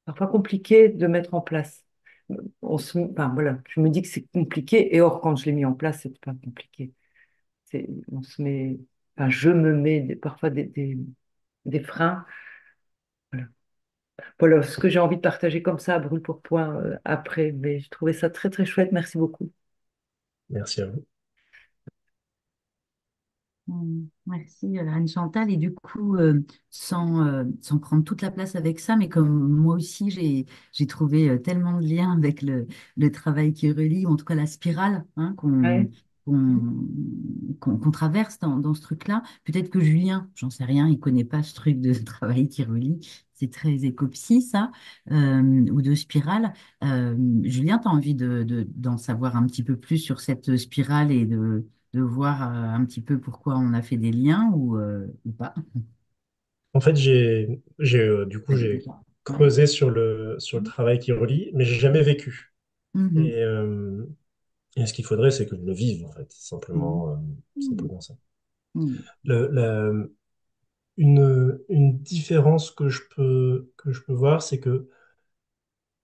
parfois compliqué de mettre en place. Enfin, voilà, je me dis que c'est compliqué, et or, quand je l'ai mis en place, c'est pas compliqué. On se met, enfin, je me mets parfois des freins. Voilà. Voilà ce que j'ai envie de partager comme ça à brûle pour point après. Mais je trouvais ça très très chouette. Merci beaucoup. Merci à vous. Merci Anne-Chantal. Et du coup, sans prendre toute la place avec ça, mais comme moi aussi, j'ai trouvé tellement de liens avec le travail qui relie, ou en tout cas la spirale hein, Ouais. qu'on traverse dans ce truc-là. Peut-être que Julien, j'en sais rien, il connaît pas ce truc de travail qui relie. C'est très écopsy, ça, ou de spirale. Julien, tu as envie d'en savoir un petit peu plus sur cette spirale et de voir un petit peu pourquoi on a fait des liens ou pas. En fait, du coup, Ça fait j'ai déjà. Ouais. creusé sur sur le travail qui relie, mais j'ai jamais vécu. Mhm. Et, et ce qu'il faudrait, c'est que je le vive, en fait, Mhm. Mhm. simplement ça. Mhm. Le- la- une différence que je peux voir, c'est que,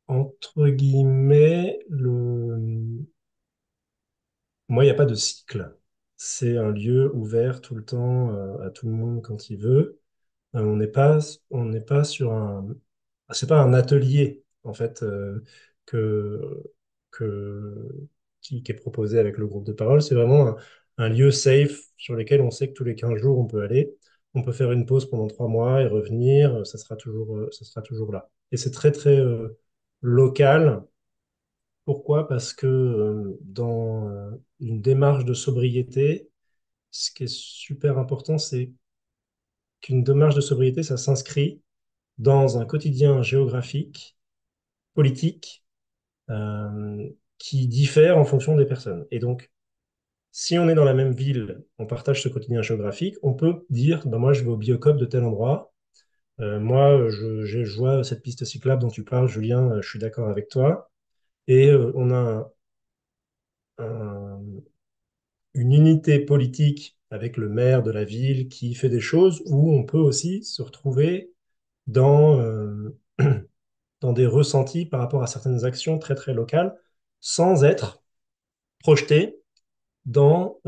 entre guillemets, moi, il n'y a pas de cycle. C'est un lieu ouvert tout le temps, à tout le monde quand il veut. On n'est pas sur un, c'est pas un atelier en fait que que qui est proposé avec le groupe de parole. C'est vraiment un lieu safe sur lequel on sait que tous les 15 jours on peut aller. On peut faire une pause pendant 3 mois et revenir. Ça sera toujours là. Et c'est très très local. Pourquoi? Parce que dans une démarche de sobriété, ce qui est super important, c'est qu'une démarche de sobriété, ça s'inscrit dans un quotidien géographique, politique, qui diffère en fonction des personnes. Et donc, si on est dans la même ville, on partage ce quotidien géographique, on peut dire, ben moi, je vais au Biocop de tel endroit. Moi, je vois cette piste cyclable dont tu parles, Julien, je suis d'accord avec toi. Et on a un- une unité politique avec le maire de la ville qui fait des choses où on peut aussi se retrouver dans, dans des ressentis par rapport à certaines actions très très locales sans être projeté dans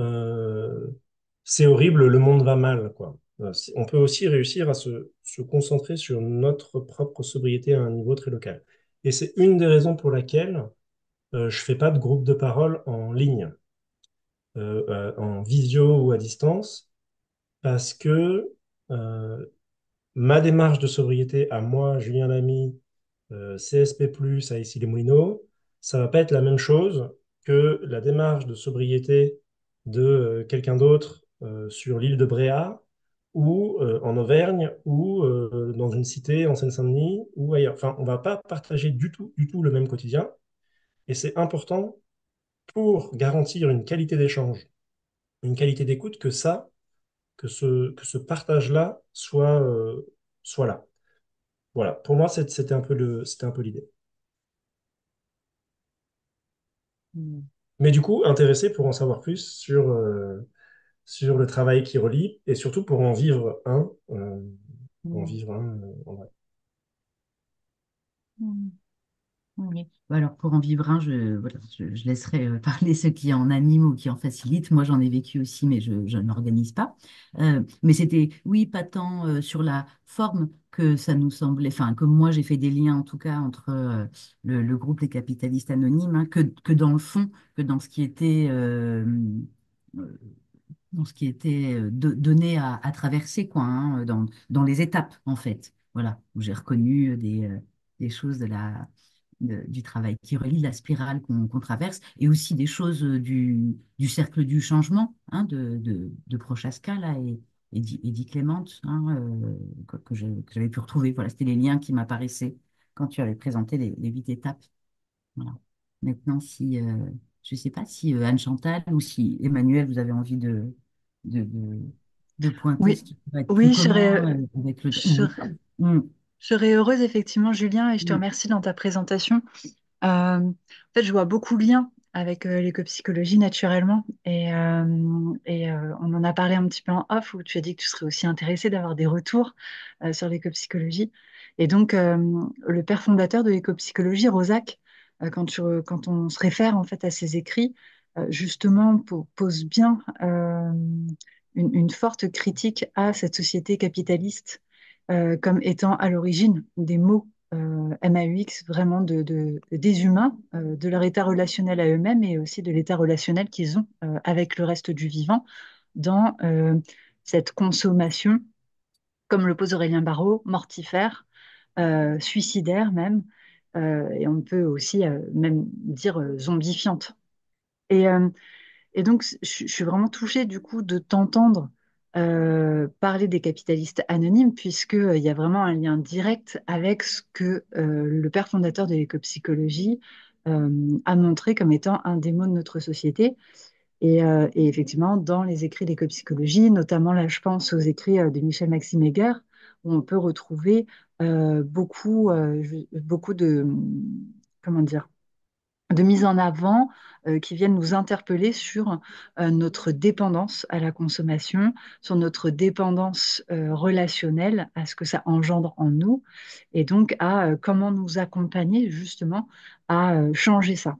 c'est horrible, le monde va mal, quoi. On peut aussi réussir à se concentrer sur notre propre sobriété à un niveau très local. Et c'est une des raisons pour laquelle je fais pas de groupe de parole en ligne, en visio ou à distance, parce que euh, ma démarche de sobriété à moi, Julien Lamy, CSP+, à Issy-les-Moulineaux, ça va pas être la même chose que la démarche de sobriété de quelqu'un d'autre sur l'île de Bréa ou en Auvergne ou dans une cité en Seine-Saint-Denis ou ailleurs. Enfin, on va pas partager du tout le même quotidien et c'est important pour garantir une qualité d'échange, une qualité d'écoute que ce partage-là soit là. Voilà, pour moi, c'était un peu l'idée. Mhm. Mais du coup, intéressé pour en savoir plus sur le travail qui relie et surtout pour en Mhm. vivre un en vrai. Mhm. Oui. Bah alors pour en vivre un, voilà, je laisserai parler ceux qui en animent ou qui en facilitent. Moi, j'en ai vécu aussi, mais je n'organise pas. Mais c'était, oui, pas tant sur la forme que ça nous semblait, enfin, que moi, j'ai fait des liens, en tout cas, entre le groupe Les Capitalistes Anonymes, hein, que dans le fond, que dans ce qui était, euh, dans ce qui était donné à traverser, quoi, hein, dans les étapes, en fait. Voilà, où j'ai reconnu des choses du travail qui relie la spirale qu'on traverse et aussi des choses du cercle du changement hein, de Prochaska là, et Clément hein, que j'avais pu retrouver. Voilà, c'était les liens qui m'apparaissaient quand tu avais présenté les 8 étapes. Voilà. Maintenant, si, je ne sais pas si Anne Chantal ou si Emmanuel, vous avez envie de, de, de pointer ce Oui, qui pourrait être plus oui, commun avec le... je ou serais, pas. Mm, je serais heureuse effectivement, Julien, et je te mm, remercie dans ta présentation. En fait, je vois beaucoup de liens avec l'écopsychologie naturellement, et on en a parlé un petit peu en off où tu as dit que tu serais aussi intéressé d'avoir des retours sur l'écopsychologie. Et donc, le père fondateur de l'écopsychologie, Rosac, quand on se réfère en fait à ses écrits, justement pose bien une forte critique à cette société capitaliste comme étant à l'origine des maux MAUX, vraiment des humains, de leur état relationnel à eux-mêmes et aussi de l'état relationnel qu'ils ont avec le reste du vivant dans cette consommation, comme le pose Aurélien Barraud, mortifère, suicidaire même, et on peut aussi même dire zombifiante. Et, euh, et donc, je suis vraiment touchée du coup de t'entendre parler des capitalistes anonymes, puisqu'il y a vraiment un lien direct avec ce que le père fondateur de l'écopsychologie a montré comme étant un démon de notre société. Et effectivement, dans les écrits d'écopsychologie, notamment là, je pense aux écrits de Michel Maxime Heger, où on peut retrouver beaucoup de, comment dire, de mise en avant qui viennent nous interpeller sur notre dépendance à la consommation, sur notre dépendance relationnelle, à ce que ça engendre en nous, et donc à comment nous accompagner justement à changer ça.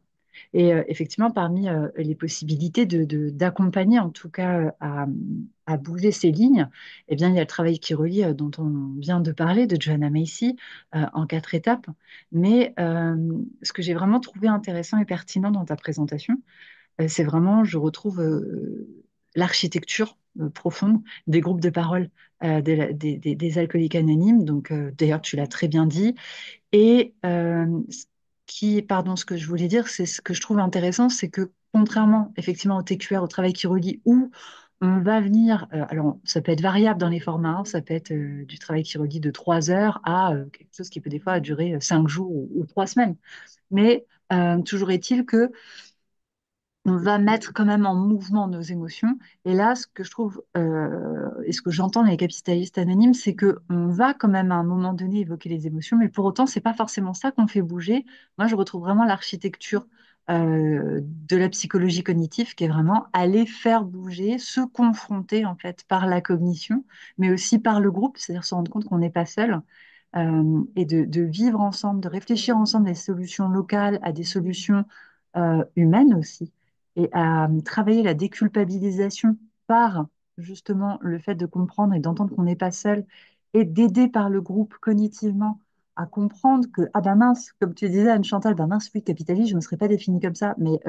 Et effectivement, parmi les possibilités d'accompagner, en tout cas, à bouger ces lignes, eh bien, il y a le travail qui relie, dont on vient de parler, de Joanna Macy, en 4 étapes. Mais ce que j'ai vraiment trouvé intéressant et pertinent dans ta présentation, c'est vraiment, je retrouve l'architecture profonde des groupes de parole des alcooliques anonymes. Donc, d'ailleurs, tu l'as très bien dit. Et pardon, ce que je voulais dire, c'est ce que je trouve intéressant, c'est que contrairement effectivement au TQR, au travail qui relie, où on va venir, alors ça peut être variable dans les formats, hein, ça peut être du travail qui relie de 3 heures à quelque chose qui peut des fois durer 5 jours ou 3 semaines. Mais toujours est-il que on va mettre quand même en mouvement nos émotions. Et là, ce que je trouve, et ce que j'entends dans les capitalistes anonymes, c'est que on va quand même à un moment donné évoquer les émotions, mais pour autant, c'est pas forcément ça qu'on fait bouger. Moi, je retrouve vraiment l'architecture de la psychologie cognitive, qui est vraiment aller faire bouger, se confronter en fait par la cognition, mais aussi par le groupe, c'est-à-dire se rendre compte qu'on n'est pas seul. Et de vivre ensemble, de réfléchir ensemble à des solutions locales, à des solutions humaines aussi et à travailler la déculpabilisation par justement le fait de comprendre et d'entendre qu'on n'est pas seul et d'aider par le groupe cognitivement à comprendre que, ah ben mince, comme tu disais Anne-Chantal, ben mince, oui, capitaliste, je ne me serais pas définie comme ça, mais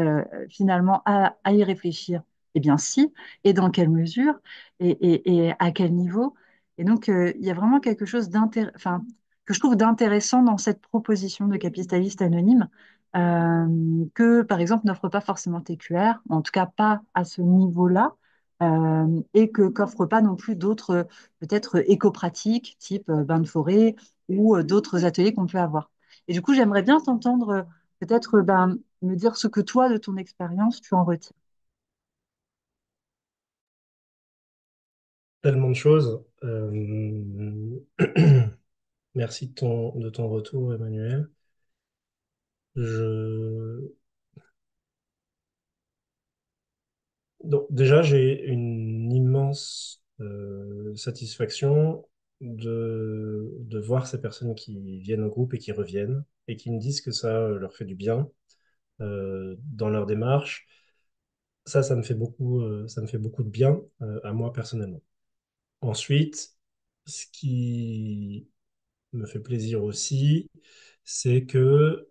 finalement, à y réfléchir, eh bien si, et dans quelle mesure, et à quel niveau. Et donc, il y a vraiment quelque chose enfin, que je trouve d'intéressant dans cette proposition de capitaliste anonyme, que, par exemple, n'offre pas forcément TQR, en tout cas pas à ce niveau-là, et que qu'offre pas non plus d'autres, peut-être éco-pratiques, type bain de forêt, ou d'autres ateliers qu'on peut avoir. Et du coup, j'aimerais bien t'entendre peut-être me dire ce que toi, de ton expérience, tu en retires. Tellement de choses. Merci de ton retour, Emmanuel. Je... Donc, déjà, j'ai une immense satisfaction de voir ces personnes qui viennent au groupe et qui reviennent et qui me disent que ça leur fait du bien dans leur démarche. Ça me fait ça me fait beaucoup de bien à moi personnellement. Ensuite, ce qui me fait plaisir aussi, c'est que,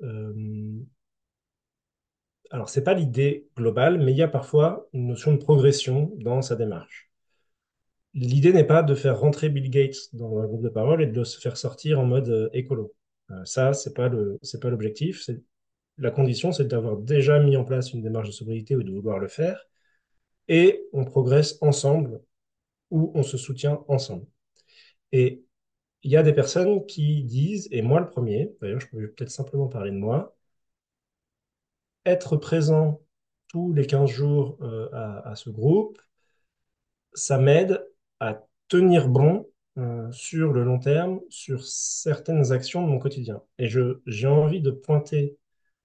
alors c'est pas l'idée globale, mais il y a parfois une notion de progression dans sa démarche. L'idée n'est pas de faire rentrer Bill Gates dans un groupe de parole et de le faire sortir en mode écolo. Ça, c'est pas l'objectif. La condition, c'est d'avoir déjà mis en place une démarche de sobriété ou de vouloir le faire, et on progresse ensemble ou on se soutient ensemble. Et il y a des personnes qui disent, et moi le premier, d'ailleurs, je peux peut-être simplement parler de moi, être présent tous les 15 jours à ce groupe, ça m'aide à tenir bon sur le long terme, sur certaines actions de mon quotidien. Et j'ai envie de pointer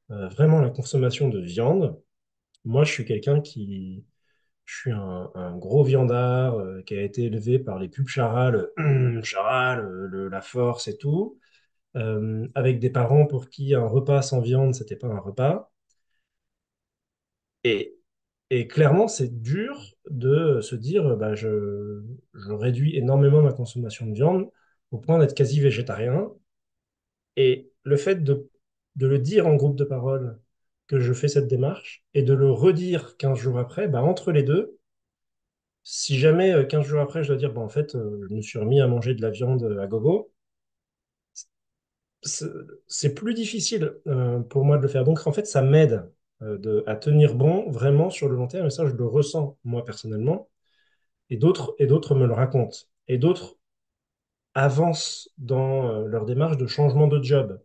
vraiment la consommation de viande. Moi, je suis quelqu'un qui... Je suis un gros viandard qui a été élevé par les pubs Charal, Charal, la force et tout, avec des parents pour qui un repas sans viande, c'était pas un repas. Et, et clairement, c'est dur de se dire, bah, je réduis énormément ma consommation de viande au point d'être quasi végétarien. Et le fait de le dire en groupe de parole que je fais cette démarche et de le redire 15 jours après, bah, entre les deux, si jamais 15 jours après, je dois dire, bah, en fait, je me suis remis à manger de la viande à gogo, c'est c'est plus difficile pour moi de le faire. Donc, en fait, ça m'aide à tenir bon vraiment sur le long terme. Et ça, je le ressens moi personnellement. Et d'autres me le racontent. Et d'autres avancent dans leur démarche de changement de job.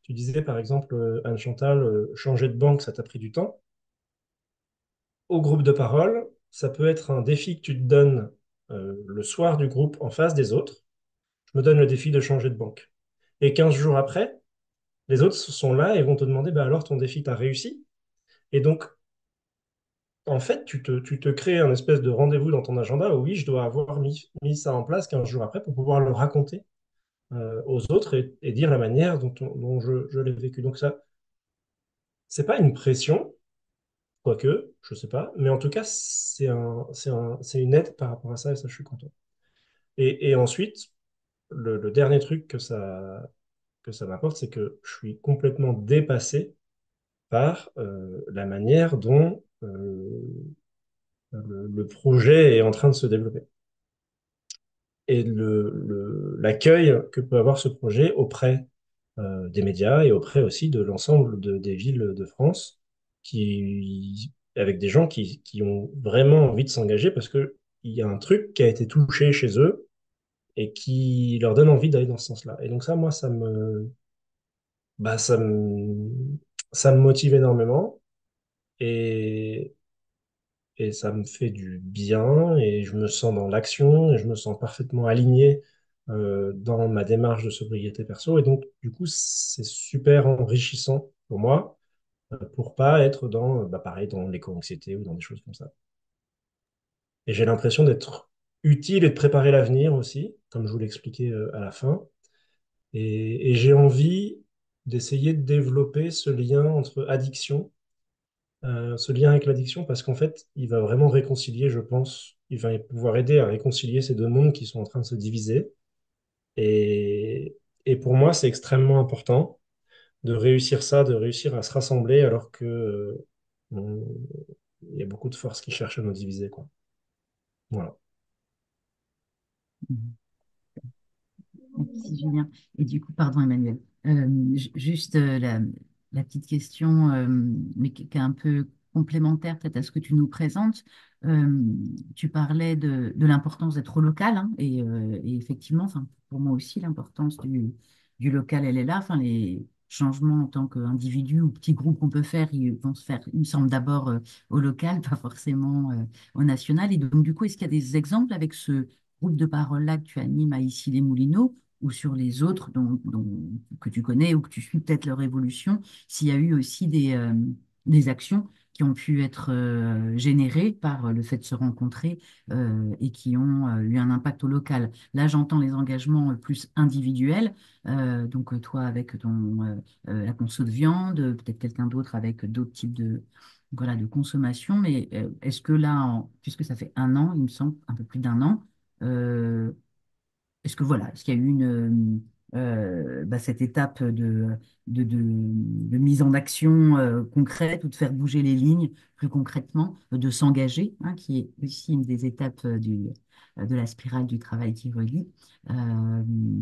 Tu disais, par exemple, Anne Chantal, changer de banque, ça t'a pris du temps. Au groupe de parole, ça peut être un défi que tu te donnes le soir du groupe en face des autres. Je me donne le défi de changer de banque. Et 15 jours après, Les autres sont là et vont te demander, bah alors ton défi, t'as réussi? Et donc, en fait, tu te crées un espèce de rendez-vous dans ton agenda où oui, je dois avoir mis ça en place 15 jours après pour pouvoir le raconter aux autres et dire la manière dont je l'ai vécu. Donc ça, c'est pas une pression, quoique, je sais pas, mais en tout cas, c'est une aide par rapport à ça et ça, je suis content. Et ensuite, le dernier truc que ça m'apporte, c'est que je suis complètement dépassé par la manière dont le projet est en train de se développer et l'accueil que peut avoir ce projet auprès des médias et auprès aussi de l'ensemble des villes de France, avec des gens qui ont vraiment envie de s'engager parce qu'il y a un truc qui a été touché chez eux et qui leur donne envie d'aller dans ce sens-là. Et donc ça, moi, bah, ça me motive énormément et, et ça me fait du bien et je me sens dans l'action et je me sens parfaitement aligné dans ma démarche de sobriété perso. Et donc, du coup, c'est super enrichissant pour moi pour pas être bah, pareil, dans l'éco-anxiété ou dans des choses comme ça. Et j'ai l'impression d'être utile et de préparer l'avenir aussi, comme je vous l'expliquais à la fin. Et j'ai envie d'essayer de développer ce lien entre addiction, ce lien avec l'addiction, parce qu'en fait, il va vraiment réconcilier, je pense, il va pouvoir aider à réconcilier ces deux mondes qui sont en train de se diviser. Et, et pour moi, c'est extrêmement important de réussir ça, de réussir à se rassembler alors que on- il y a beaucoup de forces qui cherchent à nous diviser, quoi. Voilà. Merci Julien. Et du coup, pardon Emmanuel, juste la petite question, mais qui est un peu complémentaire peut-être à ce que tu nous présentes. Euh, Tu parlais de l'importance d'être local, hein, et effectivement, enfin, pour moi aussi, l'importance du local, elle est là. Enfin, les changements en tant qu'individu ou petit groupe qu'on peut faire, ils vont se faire, il me semble, d'abord au local, pas forcément au national. Et donc, du coup, est-ce qu'il y a des exemples avec ce groupe de parole-là que tu animes à Issy-les-Moulineaux ou sur les autres que tu connais ou que tu suis peut-être leur évolution, s'il y a eu aussi des actions qui ont pu être générées par le fait de se rencontrer et qui ont eu un impact au local. Là, j'entends les engagements plus individuels, donc toi avec la conso de viande, peut-être quelqu'un d'autre avec d'autres types voilà, de consommation, mais est-ce que là, puisque ça fait un an, il me semble, un peu plus d'un an, euh, est-ce que voilà, est-ce qu'il y a eu bah, cette étape de mise en action concrète ou de faire bouger les lignes plus concrètement, de s'engager, hein, qui est aussi une des étapes de la spirale du travail qui relie,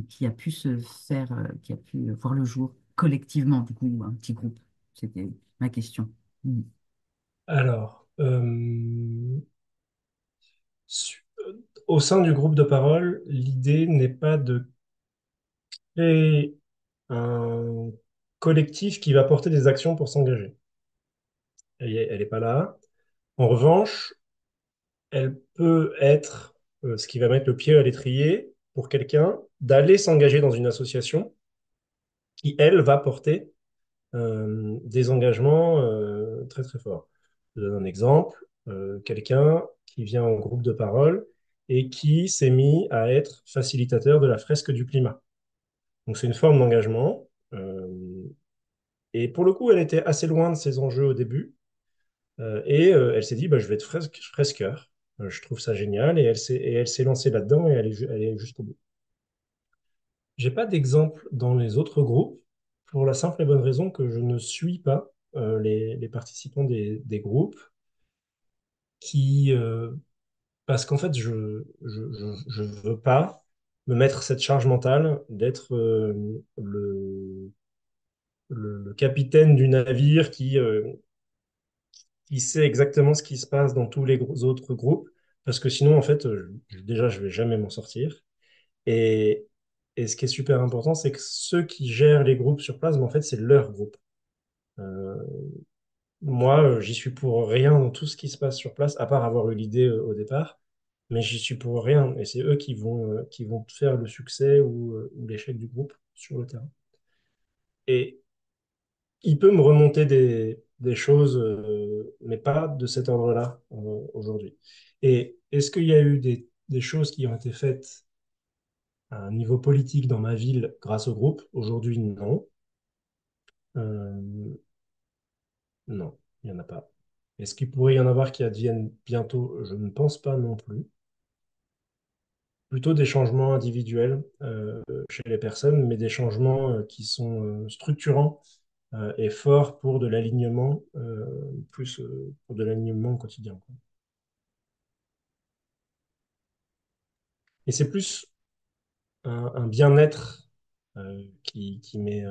qui a pu se faire, qui a pu voir le jour collectivement, du coup, un petit groupe. C'était ma question. Mm. Alors, au sein du groupe de parole, l'idée n'est pas de créer un collectif qui va porter des actions pour s'engager. Elle est pas là. En revanche, elle peut être ce qui va mettre le pied à l'étrier pour quelqu'un d'aller s'engager dans une association qui, elle, va porter des engagements très très forts. Je donne un exemple. Quelqu'un qui vient en groupe de parole et qui s'est mis à être facilitateur de la fresque du climat. Donc c'est une forme d'engagement. Et pour le coup, elle était assez loin de ses enjeux au début. Elle s'est dit, bah, je vais être fresqueur. Je trouve ça génial. Et elle s'est lancée là-dedans et elle est jusqu'au bout. J'ai pas d'exemple dans les autres groupes pour la simple et bonne raison que je ne suis pas les participants des groupes qui, parce qu'en fait, je veux pas me mettre cette charge mentale d'être le capitaine du navire qui sait exactement ce qui se passe dans tous les autres groupes, parce que sinon, en fait, déjà, je vais jamais m'en sortir. Et, et ce qui est super important, c'est que ceux qui gèrent les groupes sur place, ben, en fait, c'est leur groupe. Euh, Moi, j'y suis pour rien dans tout ce qui se passe sur place, à part avoir eu l'idée au départ, mais j'y suis pour rien. Et c'est eux qui vont faire le succès ou l'échec du groupe sur le terrain. il peut me remonter des choses, mais pas de cet ordre-là aujourd'hui. Et est-ce qu'il y a eu des choses qui ont été faites à un niveau politique dans ma ville grâce au groupe? Aujourd'hui, non. Euh, non, il n'y en a pas. Est-ce qu'il pourrait y en avoir qui adviennent bientôt? Je ne pense pas non plus. Plutôt des changements individuels chez les personnes, mais des changements qui sont structurants et forts pour de l'alignement, plus pour de l'alignement au quotidien, quoi. Et c'est plus un bien-être qui m'est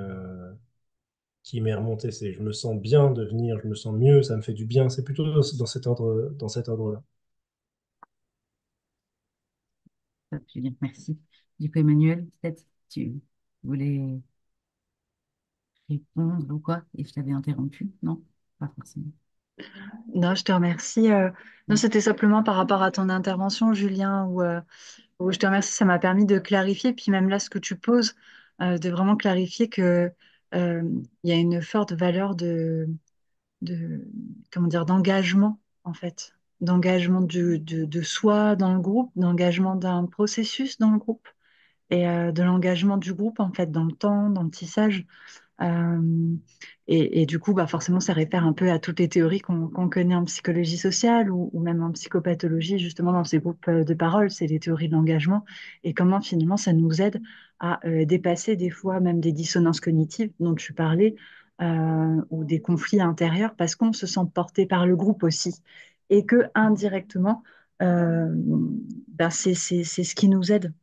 remonté. C'est je me sens bien de venir, je me sens mieux, ça me fait du bien. C'est plutôt dans cet ordre-là. Julien, merci. Du coup, Emmanuel, peut-être tu voulais répondre ou quoi? Et je t'avais interrompu? Non, pas forcément. Non, je te remercie. Non, c'était simplement par rapport à ton intervention, Julien, où je te remercie, ça m'a permis de clarifier, puis même là, ce que tu poses, de vraiment clarifier que il y a une forte valeur de comment dire, d'engagement, en fait, d'engagement de soi dans le groupe, d'engagement d'un processus dans le groupe, et de l'engagement du groupe, en fait, dans le temps, dans le tissage. Euh, et du coup, bah forcément, ça réfère un peu à toutes les théories qu'on connaît en psychologie sociale ou même en psychopathologie, justement dans ces groupes de parole, c'est les théories de l'engagement et comment finalement ça nous aide à dépasser des fois même des dissonances cognitives dont tu parlais ou des conflits intérieurs parce qu'on se sent porté par le groupe aussi et que indirectement, ben c'est ce qui nous aide.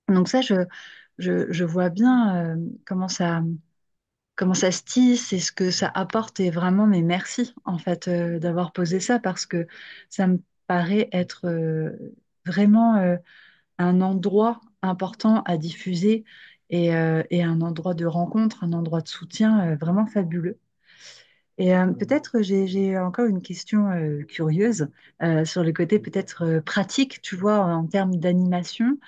Donc ça, je vois bien comment ça se tisse et ce que ça apporte. Et vraiment, mais merci en fait d'avoir posé ça parce que ça me paraît être vraiment un endroit important à diffuser et un endroit de rencontre, un endroit de soutien vraiment fabuleux. Et peut-être j'ai encore une question curieuse sur le côté peut-être pratique, tu vois, en termes d'animation.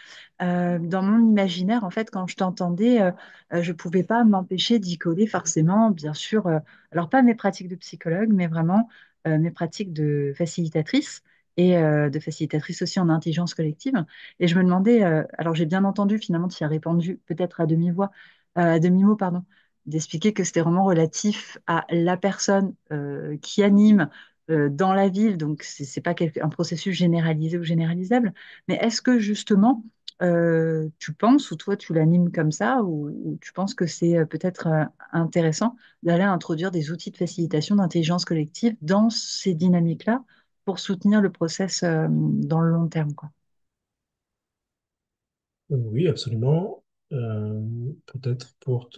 Dans mon imaginaire, en fait, quand je t'entendais, je pouvais pas m'empêcher d'y coller forcément, bien sûr. Alors pas mes pratiques de psychologue, mais vraiment mes pratiques de facilitatrice et de facilitatrice aussi en intelligence collective. Et je me demandais, alors j'ai bien entendu, finalement, tu y as répondu peut-être à demi-voix, à demi-mot, pardon d'expliquer que c'était vraiment relatif à la personne qui anime dans la ville, donc c'est pas un processus généralisé ou généralisable, mais est-ce que justement tu penses, ou toi tu l'animes comme ça, ou tu penses que c'est peut-être intéressant d'aller introduire des outils de facilitation d'intelligence collective dans ces dynamiques-là pour soutenir le process dans le long terme, quoi. Oui, absolument. Euh, peut-être pour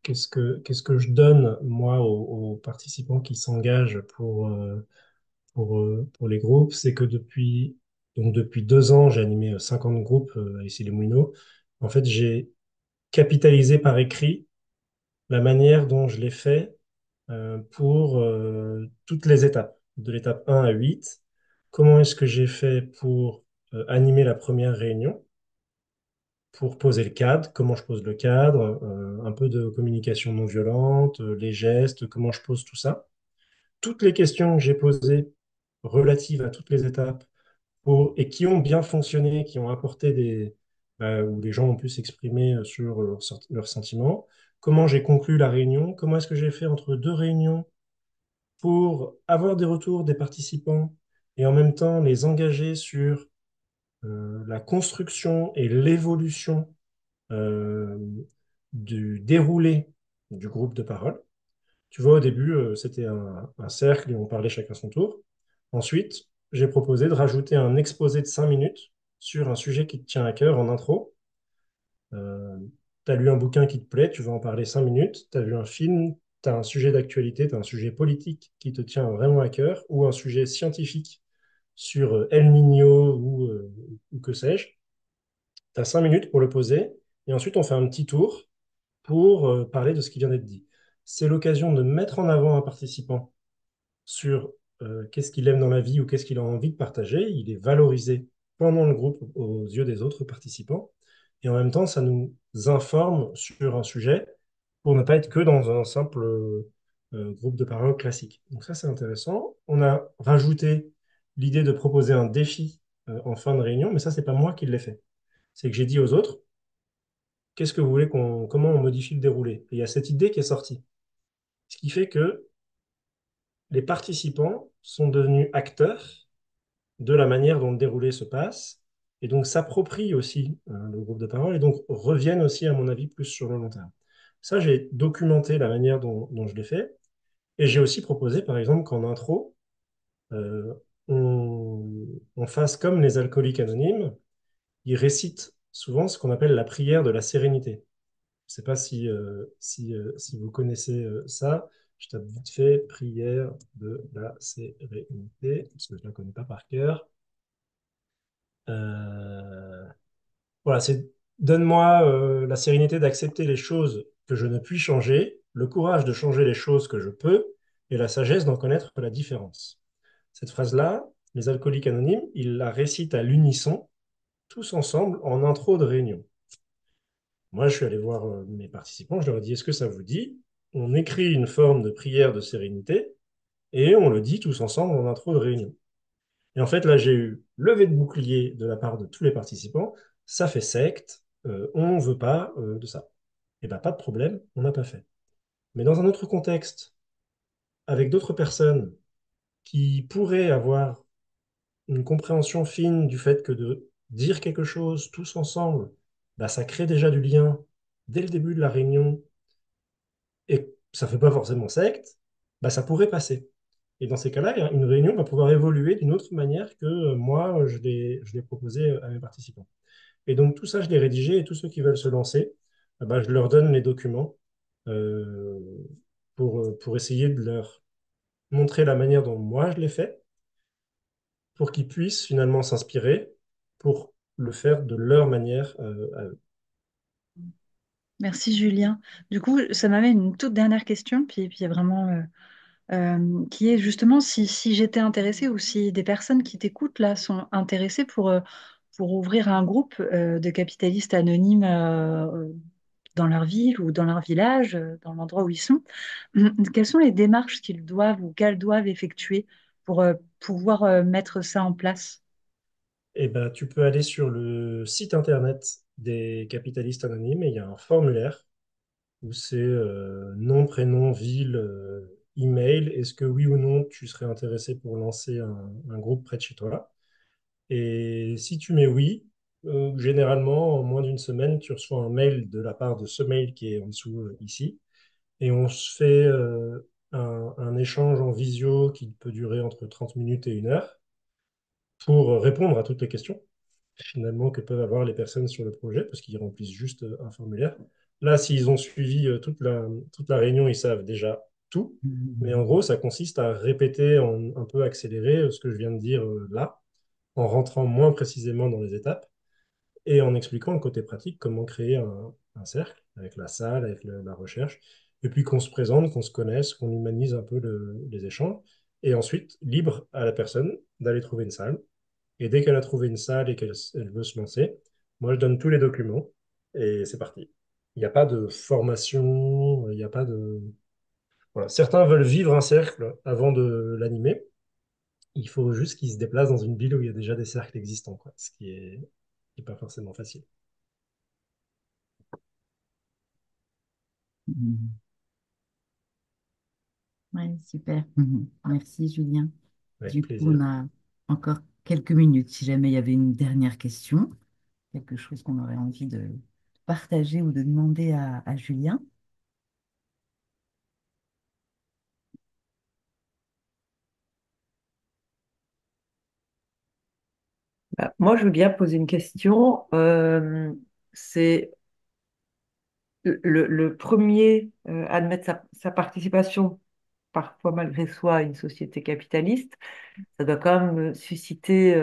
qu'est-ce que je donne, moi, aux participants qui s'engagent pour les groupes, c'est que depuis 2 ans, j'ai animé 50 groupes à Issy-les-Moulineaux. En fait, j'ai capitalisé par écrit la manière dont je l'ai fait pour toutes les étapes, de l'étape 1 à 8. Comment est-ce que j'ai fait pour animer la première réunion? Pour poser le cadre, comment je pose le cadre, un peu de communication non violente, les gestes, comment je pose tout ça. Toutes les questions que j'ai posées relatives à toutes les étapes et qui ont bien fonctionné, qui ont apporté où les gens ont pu s'exprimer sur leurs sentiments. Comment j'ai conclu la réunion? Comment est-ce que j'ai fait entre deux réunions pour avoir des retours des participants et en même temps les engager sur la construction et l'évolution euh, du déroulé du groupe de parole. Tu vois, au début, c'était un cercle et on parlait chacun son tour. Ensuite, j'ai proposé de rajouter un exposé de 5 minutes sur un sujet qui te tient à cœur en intro. Tu as lu un bouquin qui te plaît, tu vas en parler 5 minutes. Tu as vu un film, tu as un sujet d'actualité, tu as un sujet politique qui te tient vraiment à cœur ou un sujet scientifique sur El Niño ou que sais-je. Tu as 5 minutes pour le poser et ensuite on fait un petit tour pour parler de ce qui vient d'être dit. C'est l'occasion de mettre en avant un participant sur qu'est-ce qu'il aime dans la vie ou qu'est-ce qu'il a envie de partager. Il est valorisé pendant le groupe aux yeux des autres participants. Et en même temps, ça nous informe sur un sujet pour ne pas être que dans un simple groupe de parole classique. Donc ça, c'est intéressant. On a rajouté l'idée de proposer un défi en fin de réunion, mais ça, c'est pas moi qui l'ai fait. C'est que j'ai dit aux autres, qu'est-ce que vous voulez comment on modifie le déroulé? Et il y a cette idée qui est sortie. Ce qui fait que les participants sont devenus acteurs de la manière dont le déroulé se passe, et donc s'approprient aussi le groupe de parole, et donc reviennent aussi, à mon avis, plus sur le long terme. Ça, j'ai documenté la manière dont je l'ai fait, et j'ai aussi proposé, par exemple, qu'en intro, euh, on fasse comme les alcooliques anonymes, ils récitent souvent ce qu'on appelle la prière de la sérénité. Je ne sais pas si vous connaissez ça. Je tape vite fait prière de la sérénité, parce que je ne la connais pas par cœur. Euh, voilà, c'est donne-moi la sérénité d'accepter les choses que je ne puis changer, le courage de changer les choses que je peux, et la sagesse d'en connaître la différence. Cette phrase-là, les alcooliques anonymes, ils la récitent à l'unisson, tous ensemble, en intro de réunion. Moi, je suis allé voir mes participants, je leur ai dit, est-ce que ça vous dit? On écrit une forme de prière de sérénité et on le dit tous ensemble en intro de réunion. Et en fait, là, j'ai eu levé de bouclier de la part de tous les participants. Ça fait secte, on ne veut pas de ça. Et bien, pas de problème, on n'a pas fait. Mais dans un autre contexte, avec d'autres personnes qui pourraient avoir une compréhension fine du fait que de dire quelque chose tous ensemble, bah, ça crée déjà du lien dès le début de la réunion et ça ne fait pas forcément secte, bah, ça pourrait passer. Et dans ces cas-là, une réunion va pouvoir évoluer d'une autre manière que moi, je l'ai proposé à mes participants. Et donc tout ça, je l'ai rédigé et tous ceux qui veulent se lancer, bah, je leur donne les documents euh, pour essayer de leur montrer la manière dont moi je l'ai fait, pour qu'ils puissent finalement s'inspirer pour le faire de leur manière à eux. Merci Julien. Du coup, ça m'amène une toute dernière question, puis vraiment qui est justement si j'étais intéressée ou si des personnes qui t'écoutent là sont intéressées pour ouvrir un groupe de capitalistes anonymes dans leur ville ou dans leur village, dans l'endroit où ils sont. Quelles sont les démarches qu'ils doivent ou qu'elles doivent effectuer pour pouvoir mettre ça en place? Et ben, tu peux aller sur le site internet des capitalistes anonymes et il y a un formulaire où c'est nom, prénom, ville, email. Est-ce que oui ou non tu serais intéressé pour lancer un groupe près de chez toi? Et si tu mets oui, généralement, en moins d'une semaine, tu reçois un mail de la part de ce mail qui est en dessous ici. Et on se fait un échange en visio qui peut durer entre 30 minutes et 1 heure pour répondre à toutes les questions finalement que peuvent avoir les personnes sur le projet parce qu'ils remplissent juste un formulaire. Là, s'ils ont suivi toute la réunion, ils savent déjà tout. Mais en gros, ça consiste à répéter un peu accéléré ce que je viens de dire là, en rentrant moins précisément dans les étapes et en expliquant le côté pratique, comment créer un cercle avec la salle, avec la recherche, et puis qu'on se présente, qu'on se connaisse, qu'on humanise un peu les échanges, et ensuite, libre à la personne d'aller trouver une salle. Et dès qu'elle a trouvé une salle et qu'elle veut se lancer, moi, je donne tous les documents, et c'est parti. Il n'y a pas de formation, il n'y a pas de... Voilà. Certains veulent vivre un cercle avant de l'animer. Il faut juste qu'ils se déplacent dans une ville où il y a déjà des cercles existants, quoi, ce qui est pas forcément facile. Mhm. Ouais, super. Merci, Julien. Avec Du coup, on plaisir. a encore quelques minutes si jamais il y avait une dernière question, quelque chose qu'on aurait envie de partager ou de demander à Julien. Bah, moi, je veux bien poser une question. C'est le premier à admettre sa participation, parfois malgré soi, à une société capitaliste. Ça doit quand même susciter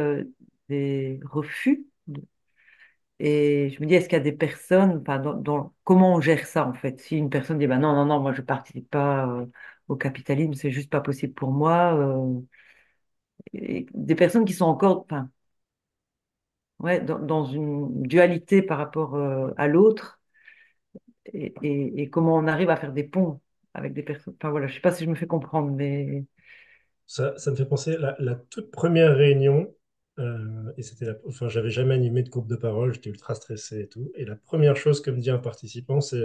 des refus. Et je me dis, est-ce qu'il y a des personnes, enfin, comment on gère ça en fait? Si une personne dit, bah non, non, non, moi je participe pas au capitalisme, c'est juste pas possible pour moi. Et des personnes qui sont encore, enfin, ouais, dans une dualité par rapport à l'autre. et comment on arrive à faire des ponts avec des personnes. Enfin voilà, je sais pas si je me fais comprendre, mais Ça me fait penser la toute première réunion, et enfin, j'avais jamais animé de groupe de parole, j'étais ultra stressé et tout. Et la première chose que me dit un participant, c'est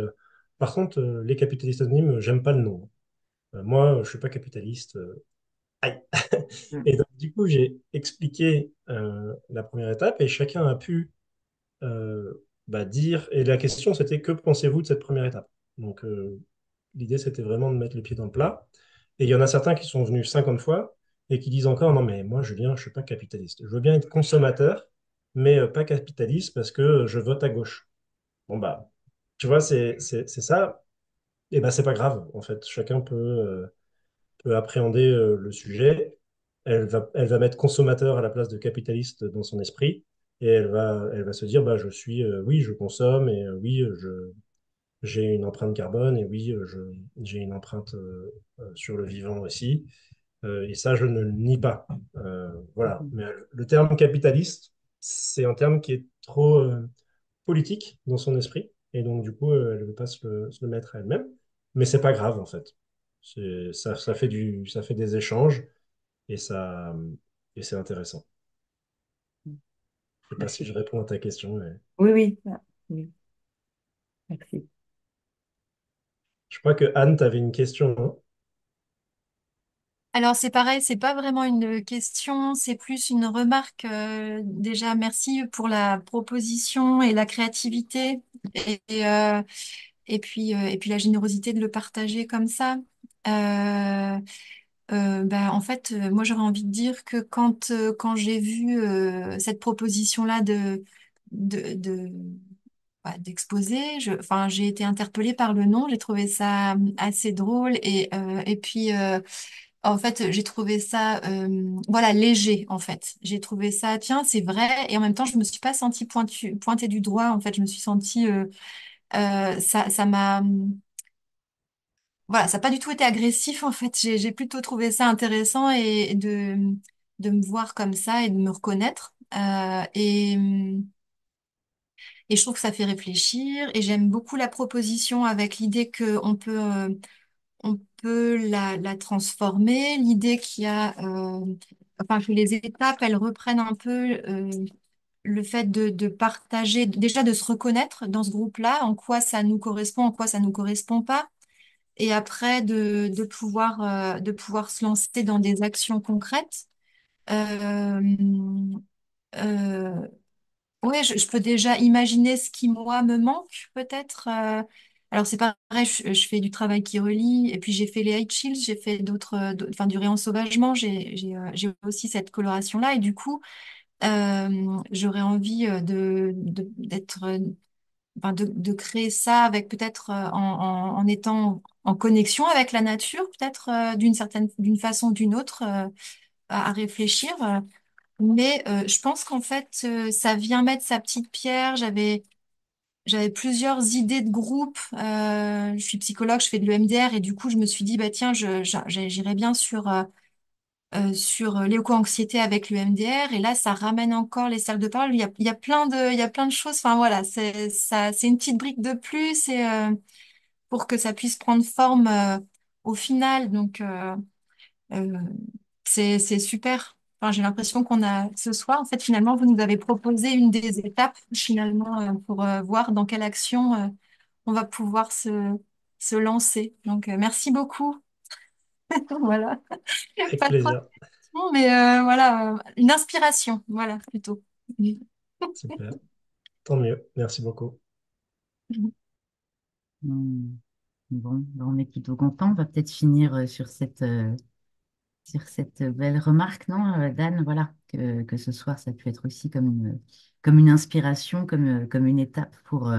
par contre, les capitalistes anonymes, j'aime pas le nom. Moi, je suis pas capitaliste. Aïe. mm, Et donc, du coup, j'ai expliqué la première étape et chacun a pu dire. Et la question, c'était que pensez-vous de cette première étape? Donc, l'idée, c'était vraiment de mettre le pied dans le plat. Et il y en a certains qui sont venus 50 fois et qui disent encore, non, mais moi, Julien, je ne suis pas capitaliste. Je veux bien être consommateur, mais pas capitaliste parce que je vote à gauche. Bon, bah, tu vois, c'est ça. Et bah, c'est pas grave, en fait. Chacun peut appréhender le sujet. Elle va mettre consommateur à la place de capitaliste dans son esprit. Et elle va se dire, bah, oui, je consomme et oui, j'ai une empreinte carbone et oui, j'ai une empreinte sur le vivant aussi. Et ça, je ne le nie pas. Voilà. mhm, Mais le terme capitaliste, c'est un terme qui est trop politique dans son esprit. Et donc, du coup, elle ne veut pas se le mettre à elle-même. Mais c'est pas grave, en fait. Ça fait des échanges et et c'est intéressant. mm. Je sais pas si Merci. je réponds à ta question, mais Oui, oui, ah, oui, merci. je crois que Anne, tu avais une question, hein. Alors c'est pareil, c'est pas vraiment une question, c'est plus une remarque. Déjà, merci pour la proposition et la créativité et puis la générosité de le partager comme ça. Euh, en fait, moi j'aurais envie de dire que quand j'ai vu cette proposition-là de d'exposer, enfin j'ai été interpellée par le nom, j'ai trouvé ça assez drôle et puis en fait, j'ai trouvé ça, voilà, léger, en fait. J'ai trouvé ça, tiens, c'est vrai. Et en même temps, je me suis pas sentie pointée du doigt. En fait, je me suis sentie, ça m'a, voilà, ça n'a pas du tout été agressif. En fait, j'ai plutôt trouvé ça intéressant et de me voir comme ça et de me reconnaître. Et je trouve que ça fait réfléchir. Et j'aime beaucoup la proposition avec l'idée on peut la transformer. L'idée qu'il y a, enfin, que les étapes, elles reprennent un peu le fait de partager, déjà de se reconnaître dans ce groupe-là, en quoi ça nous correspond, en quoi ça nous correspond pas. Et après, de pouvoir se lancer dans des actions concrètes. Euh, euh, oui, je peux déjà imaginer ce qui, moi, me manque, peut-être. Alors, c'est pareil, je fais du travail qui relie, et puis j'ai fait les high chills, j'ai fait enfin, du réensauvagement, j'ai aussi cette coloration-là, et du coup, j'aurais envie enfin, de créer ça avec peut-être en étant en connexion avec la nature, peut-être d'une façon ou d'une autre, à réfléchir. Mais je pense qu'en fait, ça vient mettre sa petite pierre. J'avais plusieurs idées de groupe. Je suis psychologue, je fais de l'EMDR et du coup, je me suis dit, bah tiens, j'irais bien sur l'éco-anxiété avec l'EMDR. Et là, ça ramène encore les cercles de parole. Il y a il y a plein de choses. Enfin voilà, c'est une petite brique de plus et pour que ça puisse prendre forme au final. Donc, euh, c'est super. Enfin, j'ai l'impression qu'on a ce soir, en fait, finalement, vous nous avez proposé une des étapes, finalement, pour voir dans quelle action on va pouvoir se lancer. Donc, merci beaucoup. Voilà. Avec Pas trop de plaisir. questions, mais voilà, une inspiration, voilà, plutôt. Super. Tant mieux. Merci beaucoup. Hmm. Bon, ben, on est plutôt content. On va peut-être finir sur cette belle remarque, non, Dan? Voilà, que ce soir, ça peut être aussi comme une inspiration, comme une étape pour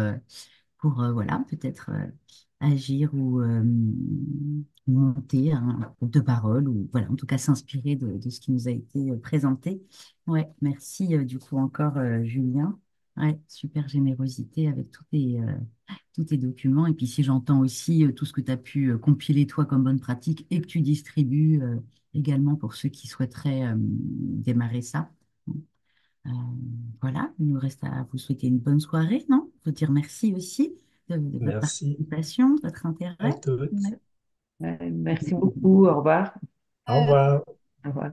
voilà, peut-être agir ou monter un groupe de parole, ou voilà, en tout cas s'inspirer de ce qui nous a été présenté. Ouais, merci du coup encore, Julien. Ouais, super générosité avec tous tes documents. Et puis si j'entends aussi tout ce que tu as pu compiler toi comme bonne pratique et que tu distribues également pour ceux qui souhaiteraient démarrer ça. Euh, voilà, il nous reste à vous souhaiter une bonne soirée, non? Vous dire merci aussi. de votre Merci participation, de votre à intérêt. toutes. Merci beaucoup. Au revoir. Au revoir. Au revoir.